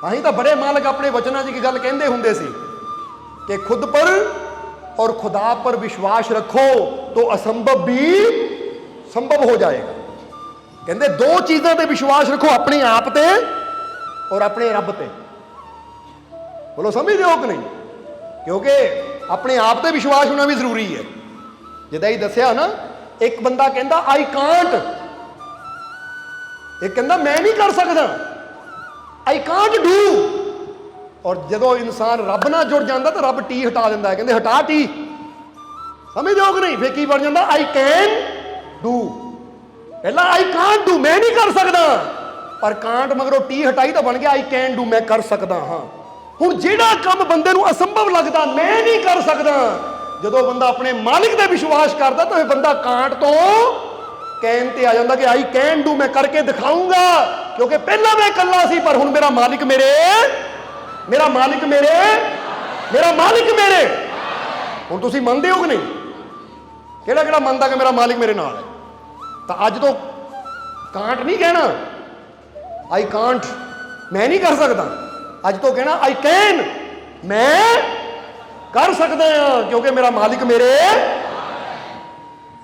ਅਸੀਂ ਤਾਂ बड़े मालिक अपने वचनों की गल कहते होंगे सी कि खुद पर और खुदा पर विश्वास रखो तो असंभव भी संभव हो जाएगा। कहते दो चीज़ों पर विश्वास रखो, अपने आप ते और अपने रब ते। बोलो समझते हो कि नहीं? क्योंकि अपने आप ते विश्वास होना भी जरूरी है। जिदा ही दसिया ना, एक बंदा कहता आई कांट, एक कहता मैं नहीं कर सकता, आई कांट डू। और जो इंसान रब नाल जुड़ जाता तो रब टी हटा देंदा है, कहते हटा टी। समझ हो कि नहीं? फिर की बन जाता आई कैन डू। पहला आई कांट डू, मैं नहीं कर सकता, पर कांट मगरों टी हटाई तो बन गया आई कैन डू, मैं कर सकता हाँ। हुण जिहड़ा काम बंदे नूं असंभव लगता, मैं नहीं कर सकता, जो बंदा अपने मालिक पे विश्वास करता तो बंदा कांट तो कैन ते आ जाता कि आई कैन डू, मैं करके दिखाऊंगा। क्योंकि पहला मैं कल्ला सी, पर हुण मेरा मालिक मेरे, मेरा मालिक मेरे, मेरा मालिक मेरे। हुण तुसीं मनदे हो कि नहीं? किहड़ा किहड़ा मनदा कि मेरा मालिक मेरे नाल है? तो अज तो कांट नहीं कहना आई कांट, मैं नहीं कर सकता, अज तो कहना आई कैन, मैं कर सकते हैं क्योंकि मेरा मालिक मेरे।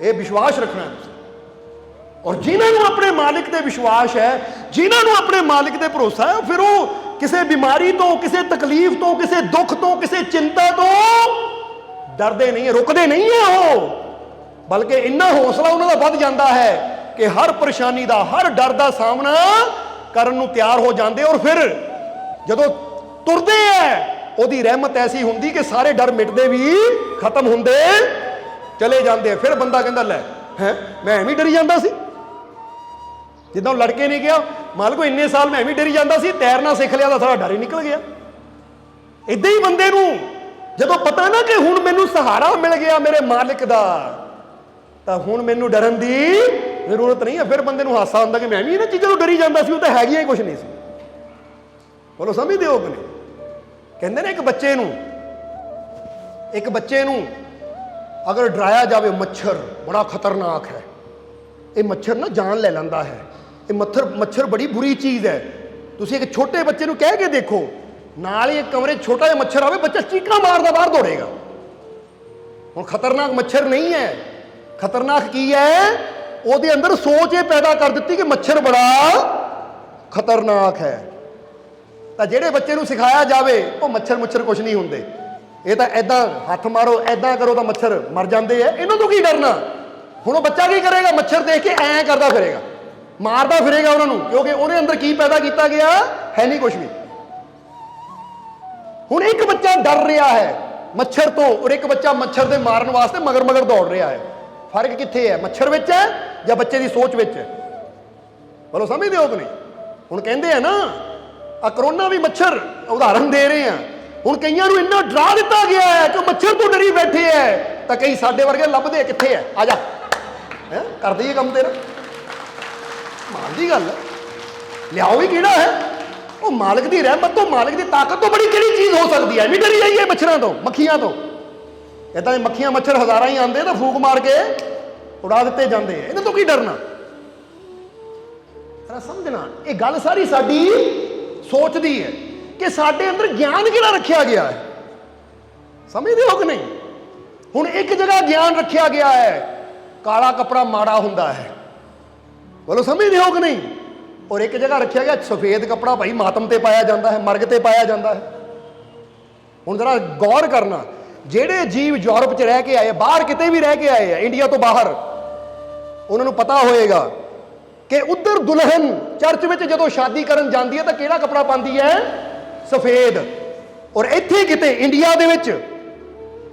ये विश्वास रखना है। और जिन्होंने अपने मालिक ते विश्वास है, जिन्होंने अपने मालिक ते भरोसा है, फिर वो किसी बीमारी तो, किसी तकलीफ तो, किसी दुख तो, किसी चिंता तो डरते नहीं है, रुकते नहीं है वो, बल्कि इन्ना हौसला उन्होंने बढ़ जाता है कि हर परेशानी का, हर डर का सामना करने को तैयार हो जाते। और फिर जो तुरते हैं ਉਹਦੀ रहमत ऐसी होंगी कि सारे डर मिटते भी खत्म होंगे चले जाते। फिर बंदा कहता लै है मैं एवं डरी जाता सी, जिदा लड़के ने कहा मालिक इन्ने साल मैं एवं डरी जाता सी, तैरना सीख लिया तो सारा डर ही निकल गया। इदा ही बंदे नूं जदों पता ना कि हुण मैनूं सहारा मिल गया मेरे मालिक का, तो हुण मैनूं डरन की जरूरत नहीं है। फिर बंदे नूं हासा आउंदा कि मैं भी इन्हां चीज़ां नूं डरी जाता सी, वो तो हैगियां ही कुछ नहीं सी। बोलो समझदे हो कि नहीं? कहते ने एक बच्चे नूं अगर डराया जाए, मच्छर बड़ा खतरनाक है, ये मच्छर ना जान ले लैंदा है, ये मच्छर बड़ी बुरी चीज़ है। तुसीं एक छोटे बच्चे नूं कह के देखो, नाल ही एक कमरे छोटा जिहा मच्छर आवे, बच्चा चीकां मारदा बाहर दौड़ेगा। हुण खतरनाक मच्छर नहीं है, खतरनाक की है, ਉਹਦੇ अंदर सोच ये पैदा कर दी कि मच्छर बड़ा खतरनाक है। तो जेडे बच्चे को सिखाया जाए वो मच्छर मुच्छर कुछ नहीं होंगे, ये तो ऐदा हथ मारो ऐदा करो तो मच्छर मर जाते हैं, इन्हों तो की डरना। हुण बच्चा की करेगा, मच्छर देख के ऐ करता फिरेगा, मारता फिरेगा उन्होंने, क्योंकि उन्हें अंदर की पैदा किया गया है नहीं कुछ भी। हुण एक बच्चा डर रहा है मच्छर तो, और एक बच्चा मच्छर से मारन वास्ते मगर मगर दौड़ रहा है। फर्क कित्थे है? मच्छर विच है या बच्चे की सोच विच है? बोलो समझदे हो कि नहीं? हुण कहंदे हैं ना आ करोना भी मच्छर उदाहरण दे रहे हैं। हुण कईयां नूं इन्ना डरा दिता गया है कि मच्छर तो डरी बैठे है, तो कई साडे वर्गे लभदे कित्थे है, आ जा है कर दईए काम तेरा। माल दी गल लियाओ ही किहड़ा है? वो मालिक की रहमत तो, मालिक की ताकत तो बड़ी किहड़ी चीज़ हो सकती है? भी डरी जाइए मच्छरों तो, मक्खियां तो। इदां मक्खियां मच्छर हज़ारां ही आते तो फूक मार के उड़ा दिते जाते हैं, इन्हां तो की डरना? समझना ये गल सारी साडी सोच दी है कि साडे अंदर ज्ञान किहड़ा रखा गया है। समझते हो कि नहीं? हुण एक जगह ज्ञान रखा गया है काला कपड़ा माड़ा हुंदा है, बोलो समझते हो कि नहीं? और एक जगह रखा गया सफेद कपड़ा भाई मातम ते पाया जाता है, मरग ते पाया जाता है। हुण जरा गौर करना, जेडे जीव यूरोप च रह के आए, बाहर किते भी रह के आए हैं, इंडिया तो बाहर, उन्होंने पता होएगा कि उधर दुल्हन चर्च में जो शादी करन जाती है तो केड़ा कपड़ा पाती है? सफेद। और इत्थे किते इंडिया दे विच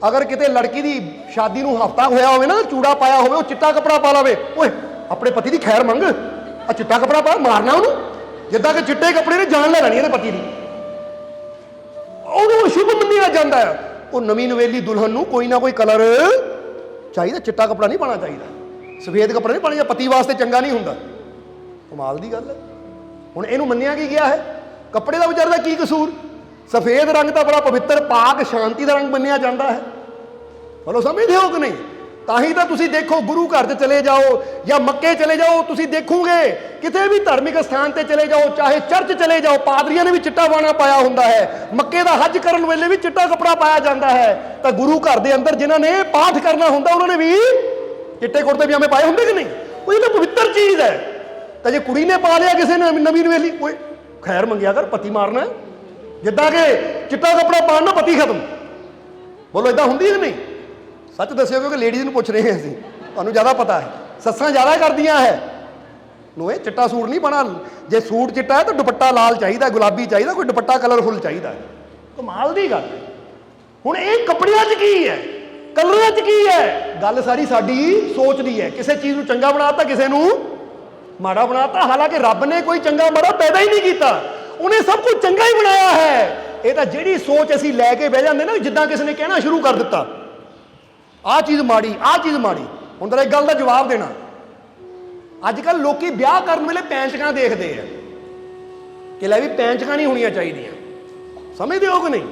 अगर किते लड़की की शादी नूं हफ्ता होया होवे ना, चूड़ा पाया होवे, वो चिट्टा कपड़ा पा लवे, ओए अपने पति की खैर मंग, आ चिट्टा कपड़ा पा, मारना उन्होंने, जिद्दां कि चिट्टे कपड़े ने जान ले लैनी है पति की, उन्होंने शुभ मन्निया जाता है। वो नवीं नवेली दुल्हन नूं कोई ना कोई कलर चाहिए, चिट्टा कपड़ा नहीं पाना चाहिए, सफेद कपड़ा नहीं पाना, पति वास्ते चंगा नहीं हुंदा। कमाल की गल है। हुण इहनूं मन्निया की गया है? कपड़े का विचार का की कसूर? सफेद रंग तो बड़ा पवित्र पाक शांति का रंग मन्निया जाता है। बोलो समझते हो कि नहीं? ਤਾਂ ਹੀ ਤਾਂ ਤੁਸੀਂ ਦੇਖੋ ਗੁਰੂ ਘਰ 'ਚ ਚਲੇ ਜਾਓ ਜਾਂ ਮੱਕੇ ਚਲੇ ਜਾਓ, ਤੁਸੀਂ ਦੇਖੋਗੇ ਕਿਤੇ ਵੀ ਧਾਰਮਿਕ ਸਥਾਨ ਤੇ ਚਲੇ ਜਾਓ, ਚਾਹੇ ਚਰਚ ਚਲੇ ਜਾਓ, ਪਾਦਰੀਆਂ ਨੇ ਵੀ ਚਿੱਟਾ ਬਾਣਾ ਪਾਇਆ ਹੁੰਦਾ ਹੈ। ਮੱਕੇ ਦਾ ਹੱਜ ਕਰਨ ਵੇਲੇ ਵੀ ਚਿੱਟਾ ਕੱਪੜਾ ਪਾਇਆ ਜਾਂਦਾ ਹੈ। ਤਾਂ ਗੁਰੂ ਘਰ ਦੇ ਅੰਦਰ ਜਿਨ੍ਹਾਂ ਨੇ ਪਾਠ ਕਰਨਾ ਹੁੰਦਾ ਉਹਨਾਂ ਨੇ ਵੀ ਚਿੱਟੇ ਕੁੜਤੇ ਪਜਾਮੇ ਪਾਏ ਹੁੰਦੇ ਕਿ ਨਹੀਂ? ਉਹ ਇਹ ਤਾਂ ਪਵਿੱਤਰ ਚੀਜ਼ ਹੈ। ਤਾਂ ਜੇ ਕੁੜੀ ਨੇ ਪਾ ਲਿਆ ਕਿਸੇ ਨੇ ਨਵੀਂ ਨਵੇਲੀ, ਓਏ ਖੈਰ ਮੰਗਿਆ ਕਰ, ਪਤੀ ਮਾਰਨਾ। ਜਿੱਦਾਂ ਕਿ ਚਿੱਟਾ ਕੱਪੜਾ ਪਾਉਣ ਨਾਲ ਪਤੀ ਖਤਮ, ਬੋਲੋ ਇਦਾਂ ਹੁੰਦੀ ਕਿ ਨਹੀਂ? ਸੱਚ ਦੱਸਿਓ, ਕਿਉਂਕਿ ਲੇਡੀਜ਼ ਨੂੰ ਪੁੱਛ ਰਹੇ ਹਾਂ ਅਸੀਂ, ਤੁਹਾਨੂੰ ਜ਼ਿਆਦਾ ਪਤਾ ਹੈ। ਸੱਸਾਂ ਜ਼ਿਆਦਾ ਕਰਦੀਆਂ ਹੈ ਨੂੰ, ਇਹ ਚਿੱਟਾ ਸੂਟ ਨਹੀਂ ਪਾਉਣਾ, ਜੇ ਸੂਟ ਚਿੱਟਾ ਹੈ ਤਾਂ ਦੁਪੱਟਾ ਲਾਲ ਚਾਹੀਦਾ, ਗੁਲਾਬੀ ਚਾਹੀਦਾ, ਕੋਈ ਦੁਪੱਟਾ ਕਲਰਫੁੱਲ ਚਾਹੀਦਾ। ਕਮਾਲ ਦੀ ਗੱਲ। ਹੁਣ ਇਹ ਕੱਪੜਿਆਂ 'ਚ ਕੀ ਹੈ, ਕਲਰਾਂ 'ਚ ਕੀ ਹੈ? ਗੱਲ ਸਾਰੀ ਸਾਡੀ ਸੋਚ ਦੀ ਹੈ। ਕਿਸੇ ਚੀਜ਼ ਨੂੰ ਚੰਗਾ ਬਣਾਤਾ, ਕਿਸੇ ਨੂੰ ਮਾੜਾ ਬਣਾਤਾ। ਹਾਲਾਂਕਿ ਰੱਬ ਨੇ ਕੋਈ ਚੰਗਾ ਮਾੜਾ ਪੈਦਾ ਹੀ ਨਹੀਂ ਕੀਤਾ, ਉਹਨੇ ਸਭ ਕੁਝ ਚੰਗਾ ਹੀ ਬਣਾਇਆ ਹੈ। ਇਹ ਤਾਂ ਜਿਹੜੀ ਸੋਚ ਅਸੀਂ ਲੈ ਕੇ ਬਹਿ ਜਾਂਦੇ ਨਾ, ਜਿੱਦਾਂ ਕਿਸੇ ਨੇ ਕਹਿਣਾ ਸ਼ੁਰੂ ਕਰ ਦਿੱਤਾ ਆਹ ਚੀਜ਼ ਮਾੜੀ, ਆਹ ਚੀਜ਼ ਮਾੜੀ। ਹੁਣ ਤਾਂ ਇੱਕ ਗੱਲ ਦਾ ਜਵਾਬ ਦੇਣਾ, ਅੱਜ ਕੱਲ੍ਹ ਲੋਕੀ ਵਿਆਹ ਕਰਨ ਵੇਲੇ ਪੈਂਚਕਾਂ ਦੇਖਦੇ ਆ ਕਿ ਲੈ ਵੀ ਪੈਂਚਕਾਂ ਨਹੀਂ ਹੋਣੀਆਂ ਚਾਹੀਦੀਆਂ। ਸਮਝਦੇ ਹੋ ਕਿ ਨਹੀਂ?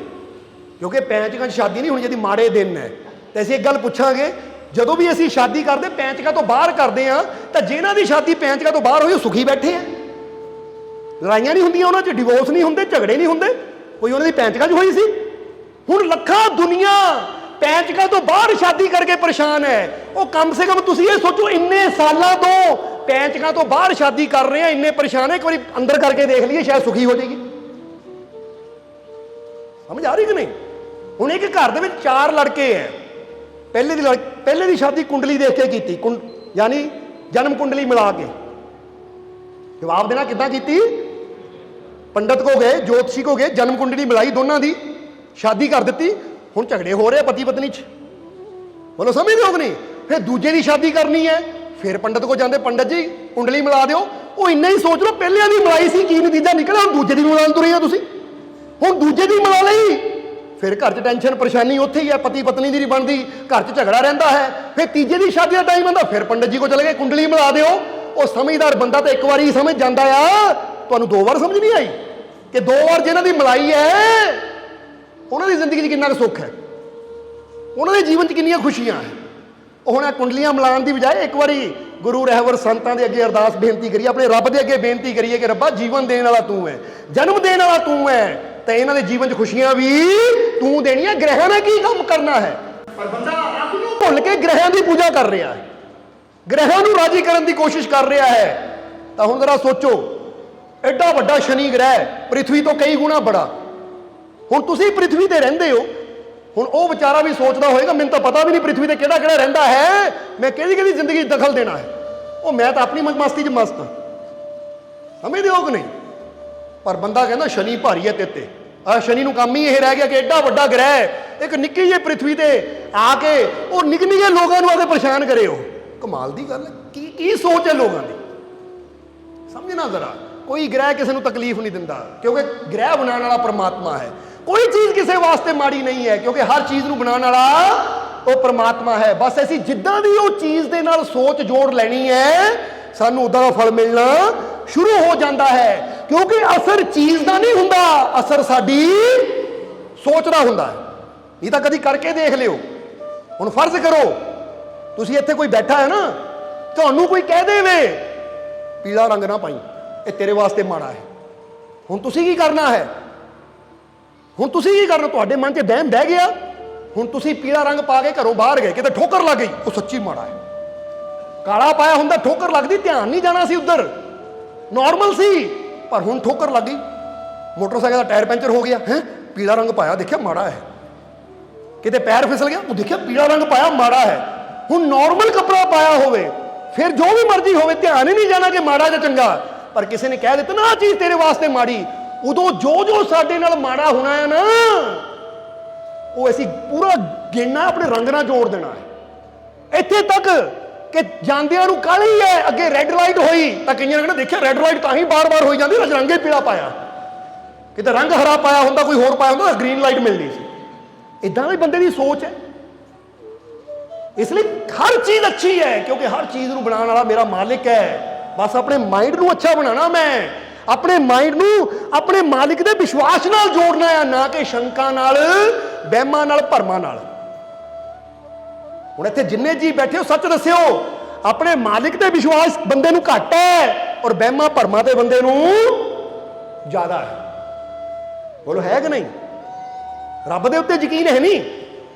ਕਿਉਂਕਿ ਪੈਂਚਕਾਂ 'ਚ ਸ਼ਾਦੀ ਨਹੀਂ ਹੋਣੀ ਚਾਹੀਦੀ, ਮਾੜੇ ਦਿਨ ਹੈ। ਤੇ ਅਸੀਂ ਇੱਕ ਗੱਲ ਪੁੱਛਾਂਗੇ, ਜਦੋਂ ਵੀ ਅਸੀਂ ਸ਼ਾਦੀ ਕਰਦੇ ਪੈਂਚਕਾਂ ਤੋਂ ਬਾਹਰ ਕਰਦੇ ਆ, ਤਾਂ ਜਿਨ੍ਹਾਂ ਦੀ ਸ਼ਾਦੀ ਪੈਂਚਕਾਂ ਤੋਂ ਬਾਹਰ ਹੋਈ ਉਹ ਸੁਖੀ ਬੈਠੇ ਆ। ਲੜਾਈਆਂ ਨਹੀਂ ਹੁੰਦੀਆਂ ਉਹਨਾਂ 'ਚ, ਡਿਵੋਰਸ ਨਹੀਂ ਹੁੰਦੇ, ਝਗੜੇ ਨਹੀਂ ਹੁੰਦੇ, ਕੋਈ ਉਹਨਾਂ ਦੀ ਪੈਂਚਕਾਂ 'ਚ ਹੋਈ ਸੀ। ਹੁਣ ਲੱਖਾਂ ਦੁਨੀਆ ਪੈਂਚਕਾਂ ਤੋਂ ਬਾਹਰ ਸ਼ਾਦੀ ਕਰਕੇ ਪਰੇਸ਼ਾਨ ਹੈ। ਉਹ ਕਮ ਸੇ ਕਮ ਤੁਸੀਂ ਇਹ ਸੋਚੋ, ਇੰਨੇ ਸਾਲਾਂ ਤੋਂ ਪੈਂਚਕਾਂ ਤੋਂ ਬਾਹਰ ਸ਼ਾਦੀ ਕਰ ਰਹੇ ਆ, ਇੰਨੇ ਪਰੇਸ਼ਾਨ ਹੈ, ਇੱਕ ਵਾਰੀ ਅੰਦਰ ਕਰਕੇ ਦੇਖ ਲਈਏ, ਸ਼ਾਇਦ ਸੁਖੀ ਹੋ ਜਾਏਗੀ। ਸਮਝ ਆ ਰਹੀ ਕਿ ਨਹੀਂ? ਹੁਣ ਇੱਕ ਘਰ ਦੇ ਵਿੱਚ 4 ਲੜਕੇ ਹੈ, ਪਹਿਲੇ ਦੀ ਸ਼ਾਦੀ ਕੁੰਡਲੀ ਦੇਖ ਕੇ ਕੀਤੀ, ਯਾਨੀ ਜਨਮ ਕੁੰਡਲੀ ਮਿਲਾ ਕੇ। ਜਵਾਬ ਦੇਣਾ ਕਿੱਦਾਂ ਕੀਤੀ? ਪੰਡਤ ਕੋ ਗਏ, ਜੋਤਸ਼ੀ ਕੋ ਗਏ, ਜਨਮ ਕੁੰਡਲੀ ਮਿਲਾਈ, ਦੋਨਾਂ ਦੀ ਸ਼ਾਦੀ ਕਰ ਦਿੱਤੀ। ਹੁਣ ਝਗੜੇ ਹੋ ਰਹੇ ਪਤੀ ਪਤਨੀ 'ਚ, ਬੋਲੋ ਸਮਝਦੇ ਹੋ ਕਿ ਨਹੀਂ? ਫਿਰ ਦੂਜੇ ਦੀ ਸ਼ਾਦੀ ਕਰਨੀ ਹੈ, ਫਿਰ ਪੰਡਤ ਕੋ ਜਾਂਦੇ, ਪੰਡਤ ਜੀ ਕੁੰਡਲੀ ਮਿਲਾ ਦਿਓ। ਉਹ ਇੰਨਾ ਹੀ ਸੋਚ ਲਓ, ਪਹਿਲਿਆਂ ਦੀ ਮਿਲਾਈ ਸੀ, ਕੀ ਨਤੀਜਾ ਨਿਕਲਿਆ? ਹੁਣ ਦੂਜੇ ਦੀ ਮਿਲਾਉਣ ਤੁਰੇ ਆ ਤੁਸੀਂ। ਹੁਣ ਦੂਜੇ ਦੀ ਮਿਲਾ ਲਈ, ਫਿਰ ਘਰ 'ਚ ਟੈਨਸ਼ਨ ਪਰੇਸ਼ਾਨੀ ਉੱਥੇ ਹੀ ਹੈ, ਪਤੀ ਪਤਨੀ ਦੀ ਨਹੀਂ ਬਣਦੀ, ਘਰ 'ਚ ਝਗੜਾ ਰਹਿੰਦਾ ਹੈ। ਫਿਰ ਤੀਜੇ ਦੀ ਸ਼ਾਦੀ ਦਾ ਟਾਈਮ ਆਉਂਦਾ, ਫਿਰ ਪੰਡਤ ਜੀ ਕੋ ਚਲੇ ਗਏ, ਕੁੰਡਲੀ ਮਿਲਾ ਦਿਓ। ਉਹ ਸਮਝਦਾਰ ਬੰਦਾ ਤਾਂ ਇੱਕ ਵਾਰੀ ਸਮਝ ਜਾਂਦਾ ਆ, ਤੁਹਾਨੂੰ 2 ਵਾਰ ਸਮਝ ਨਹੀਂ ਆਈ ਕਿ 2 ਵਾਰ ਜਿਹਨਾਂ ਦੀ ਮਿਲਾਈ ਹੈ ਉਹਨਾਂ ਦੀ ਜ਼ਿੰਦਗੀ 'ਚ ਕਿੰਨਾ ਕੁ ਸੁੱਖ ਹੈ, ਉਹਨਾਂ ਦੇ ਜੀਵਨ 'ਚ ਕਿੰਨੀਆਂ ਖੁਸ਼ੀਆਂ ਹੈ। ਉਹ ਹੁਣ ਕੁੰਡਲੀਆਂ ਮਿਲਾਉਣ ਦੀ ਬਜਾਏ ਇੱਕ ਵਾਰੀ ਗੁਰੂ ਰਹਿਬਰ ਸੰਤਾਂ ਦੇ ਅੱਗੇ ਅਰਦਾਸ ਬੇਨਤੀ ਕਰੀਏ, ਆਪਣੇ ਰੱਬ ਦੇ ਅੱਗੇ ਬੇਨਤੀ ਕਰੀਏ ਕਿ ਰੱਬਾ ਜੀਵਨ ਦੇਣ ਵਾਲਾ ਤੂੰ ਹੈ, ਜਨਮ ਦੇਣ ਵਾਲਾ ਤੂੰ ਹੈ, ਤਾਂ ਇਹਨਾਂ ਦੇ ਜੀਵਨ 'ਚ ਖੁਸ਼ੀਆਂ ਵੀ ਤੂੰ ਦੇਣੀਆਂ। ਗ੍ਰਹਿਆਂ ਨੇ ਕੀ ਕੰਮ ਕਰਨਾ ਹੈ? ਪਰ ਬੰਦਾ ਰੱਬ ਨੂੰ ਭੁੱਲ ਕੇ ਗ੍ਰਹਿਆਂ ਦੀ ਪੂਜਾ ਕਰ ਰਿਹਾ ਹੈ, ਗ੍ਰਹਿਆਂ ਨੂੰ ਰਾਜੀ ਕਰਨ ਦੀ ਕੋਸ਼ਿਸ਼ ਕਰ ਰਿਹਾ ਹੈ। ਤਾਂ ਹੁਣ ਜ਼ਰਾ ਸੋਚੋ, ਐਡਾ ਵੱਡਾ ਸ਼ਨੀ ਗ੍ਰਹਿ ਪ੍ਰਿਥਵੀ ਤੋਂ ਕਈ ਗੁਣਾ ਬੜਾ। ਹੁਣ ਤੁਸੀਂ ਪ੍ਰਿਥਵੀ ਤੇ ਰਹਿੰਦੇ ਹੋ, ਹੁਣ ਉਹ ਵਿਚਾਰਾ ਵੀ ਸੋਚਦਾ ਹੋਏਗਾ ਮੈਨੂੰ ਤਾਂ ਪਤਾ ਵੀ ਨਹੀਂ ਪ੍ਰਿਥਵੀ ਤੇ ਕਿਹੜਾ ਕਿਹੜਾ ਰਹਿੰਦਾ ਹੈ, ਮੈਂ ਕਿਹਦੀ ਜ਼ਿੰਦਗੀ 'ਚ ਦਖਲ ਦੇਣਾ ਹੈ। ਉਹ ਮੈਂ ਤਾਂ ਆਪਣੀ ਮਸਤੀ 'ਚ ਮਸਤ ਹਾਂ। ਸਮਝਦੇ ਹੋ ਕਿ ਨਹੀਂ? ਪਰ ਬੰਦਾ ਕਹਿੰਦਾ ਸ਼ਨੀ ਭਾਰੀ ਹੈ ਤੇਤੇ। ਆ ਸ਼ਨੀ ਨੂੰ ਕੰਮ ਹੀ ਇਹ ਰਹਿ ਗਿਆ ਕਿ ਐਡਾ ਵੱਡਾ ਗ੍ਰਹਿ ਇੱਕ ਨਿੱਕੀ ਜਿਹੀ ਪ੍ਰਿਥਵੀ ਤੇ ਆ ਕੇ ਉਹ ਨਿੱਕੇ ਨਿੱਕੇ ਲੋਕਾਂ ਨੂੰ ਆ ਕੇ ਪਰੇਸ਼ਾਨ ਕਰੇ। ਉਹ ਕਮਾਲ ਦੀ ਗੱਲ ਹੈ। ਕੀ ਸੋਚ ਹੈ ਲੋਕਾਂ ਦੀ? ਸਮਝਣਾ ਜ਼ਰਾ। ਕੋਈ ਗ੍ਰਹਿ ਕਿਸੇ ਨੂੰ ਤਕਲੀਫ ਨਹੀਂ ਦਿੰਦਾ, ਕਿਉਂਕਿ ਗ੍ਰਹਿ ਬਣਾਉਣ ਵਾਲਾ ਪਰਮਾਤਮਾ ਹੈ। ਕੋਈ ਚੀਜ਼ ਕਿਸੇ ਵਾਸਤੇ ਮਾੜੀ ਨਹੀਂ ਹੈ, ਕਿਉਂਕਿ ਹਰ ਚੀਜ਼ ਨੂੰ ਬਣਾਉਣ ਵਾਲਾ ਉਹ ਪਰਮਾਤਮਾ ਹੈ। ਬਸ ਅਸੀਂ ਜਿੱਦਾਂ ਦੀ ਉਹ ਚੀਜ਼ ਦੇ ਨਾਲ ਸੋਚ ਜੋੜ ਲੈਣੀ ਹੈ, ਸਾਨੂੰ ਉਦਾਂ ਦਾ ਫਲ ਮਿਲਣਾ ਸ਼ੁਰੂ ਹੋ ਜਾਂਦਾ ਹੈ। ਕਿਉਂਕਿ ਅਸਰ ਚੀਜ਼ ਦਾ ਨਹੀਂ ਹੁੰਦਾ, ਅਸਰ ਸਾਡੀ ਸੋਚ ਦਾ ਹੁੰਦਾ ਹੈ। ਇਹ ਤਾਂ ਕਦੀ ਕਰਕੇ ਦੇਖ ਲਿਓ। ਹੁਣ ਫਰਜ਼ ਕਰੋ ਤੁਸੀਂ ਇੱਥੇ ਕੋਈ ਬੈਠਾ ਹੈ ਨਾ, ਤੁਹਾਨੂੰ ਕੋਈ ਕਹਿ ਦੇਵੇ ਪੀਲਾ ਰੰਗ ਨਾ ਪਾਈ, ਇਹ ਤੇਰੇ ਵਾਸਤੇ ਮਾੜਾ ਹੈ। ਹੁਣ ਤੁਸੀਂ ਕੀ ਕਰਨਾ ਹੈ? ਹੁਣ ਤੁਸੀਂ ਕੀ ਕਰਨਾ? ਤੁਹਾਡੇ ਮਨ 'ਚ ਵਹਿਮ ਬਹਿ ਗਿਆ, ਹੁਣ ਤੁਸੀਂ ਪੀਲਾ ਰੰਗ ਪਾ ਕੇ ਘਰੋਂ ਬਾਹਰ ਗਏ, ਕਿਤੇ ਠੋਕਰ ਲੱਗ ਗਈ, ਉਹ ਸੱਚੀ ਮਾੜਾ ਹੈ। ਕਾਲਾ ਪਾਇਆ ਹੁੰਦਾ ਠੋਕਰ ਲੱਗਦੀ, ਧਿਆਨ ਨਹੀਂ ਜਾਣਾ ਸੀ ਉੱਧਰ, ਨਾਰਮਲ ਸੀ। ਪਰ ਹੁਣ ਠੋਕਰ ਲੱਗ ਗਈ, ਮੋਟਰਸਾਈਕਲ ਦਾ ਟਾਇਰ ਪੈਂਚਰ ਹੋ ਗਿਆ, ਹੈ ਪੀਲਾ ਰੰਗ ਪਾਇਆ, ਦੇਖਿਆ ਮਾੜਾ ਹੈ। ਕਿਤੇ ਪੈਰ ਫਿਸਲ ਗਿਆ, ਉਹ ਦੇਖਿਆ ਪੀਲਾ ਰੰਗ ਪਾਇਆ ਮਾੜਾ ਹੈ। ਹੁਣ ਨਾਰਮਲ ਕੱਪੜਾ ਪਾਇਆ ਹੋਵੇ, ਫਿਰ ਜੋ ਵੀ ਮਰਜ਼ੀ ਹੋਵੇ, ਧਿਆਨ ਹੀ ਨਹੀਂ ਜਾਣਾ ਕਿ ਮਾੜਾ ਜਾਂ ਚੰਗਾ। ਪਰ ਕਿਸੇ ਨੇ ਕਹਿ ਦਿੱਤਾ ਨਾ ਆਹ ਚੀਜ਼ ਤੇਰੇ ਵਾਸਤੇ ਮਾੜੀ, ਉਦੋਂ ਜੋ ਸਾਡੇ ਨਾਲ ਮਾੜਾ ਹੋਣਾ ਹੈ ਨਾ, ਉਹ ਅਸੀਂ ਪੂਰਾ ਗੇਨਾ ਆਪਣੇ ਰੰਗ ਨਾਲ ਜੋੜ ਦੇਣਾ ਹੈ। ਇੱਥੇ ਤੱਕ ਕਿ ਜਾਂਦਿਆਂ ਨੂੰ ਕਾਹਲੀ ਹੈ, ਅੱਗੇ ਰੈੱਡ ਲਾਈਟ ਹੋਈ ਤਾਂ ਕਈਆਂ ਨੇ ਕਹਿਣਾ ਦੇਖਿਆ ਰੈੱਡ ਲਾਈਟ ਤਾਂ ਹੀ ਬਾਰ-ਬਾਰ ਹੋਈ ਜਾਂਦੀ, ਰੰਗੇ ਪੀਲਾ ਪਾਇਆ, ਕਿਤੇ ਰੰਗ ਹਰਾ ਪਾਇਆ ਹੁੰਦਾ, ਕੋਈ ਹੋਰ ਪਾਇਆ ਹੁੰਦਾ ਤਾਂ ਗ੍ਰੀਨ ਲਾਈਟ ਮਿਲਦੀ ਸੀ। ਇਦਾਂ ਦੀ ਬੰਦੇ ਦੀ ਸੋਚ ਹੈ। ਇਸ ਲਈ ਹਰ ਚੀਜ਼ ਅੱਛੀ ਹੈ, ਕਿਉਂਕਿ ਹਰ ਚੀਜ਼ ਨੂੰ ਬਣਾਉਣ ਵਾਲਾ ਮੇਰਾ ਮਾਲਿਕ ਹੈ। ਬਸ ਆਪਣੇ ਮਾਈਂਡ ਨੂੰ ਅੱਛਾ ਬਣਾਉਣਾ, ਮੈਂ ਆਪਣੇ ਮਾਈਂਡ ਨੂੰ ਆਪਣੇ ਮਾਲਿਕ ਦੇ ਵਿਸ਼ਵਾਸ ਨਾਲ ਜੋੜਨਾ ਹੈ, ਨਾ ਕਿ ਸ਼ੰਕਾ ਨਾਲ, ਵਹਿਮਾਂ ਨਾਲ, ਭਰਮਾਂ ਨਾਲ। ਹੁਣ ਇੱਥੇ ਜਿੰਨੇ ਜੀ ਬੈਠੇ ਹੋ ਸੱਚ ਦੱਸਿਓ, ਆਪਣੇ ਮਾਲਿਕ ਤੇ ਵਿਸ਼ਵਾਸ ਬੰਦੇ ਨੂੰ ਘੱਟ ਹੈ ਔਰ ਵਹਿਮਾਂ ਭਰਮਾਂ ਤੇ ਬੰਦੇ ਨੂੰ ਜ਼ਿਆਦਾ ਹੈ। ਬੋਲੋ ਹੈ ਕਿ ਨਹੀਂ? ਰੱਬ ਦੇ ਉੱਤੇ ਯਕੀਨ ਹੈ ਨਹੀਂ?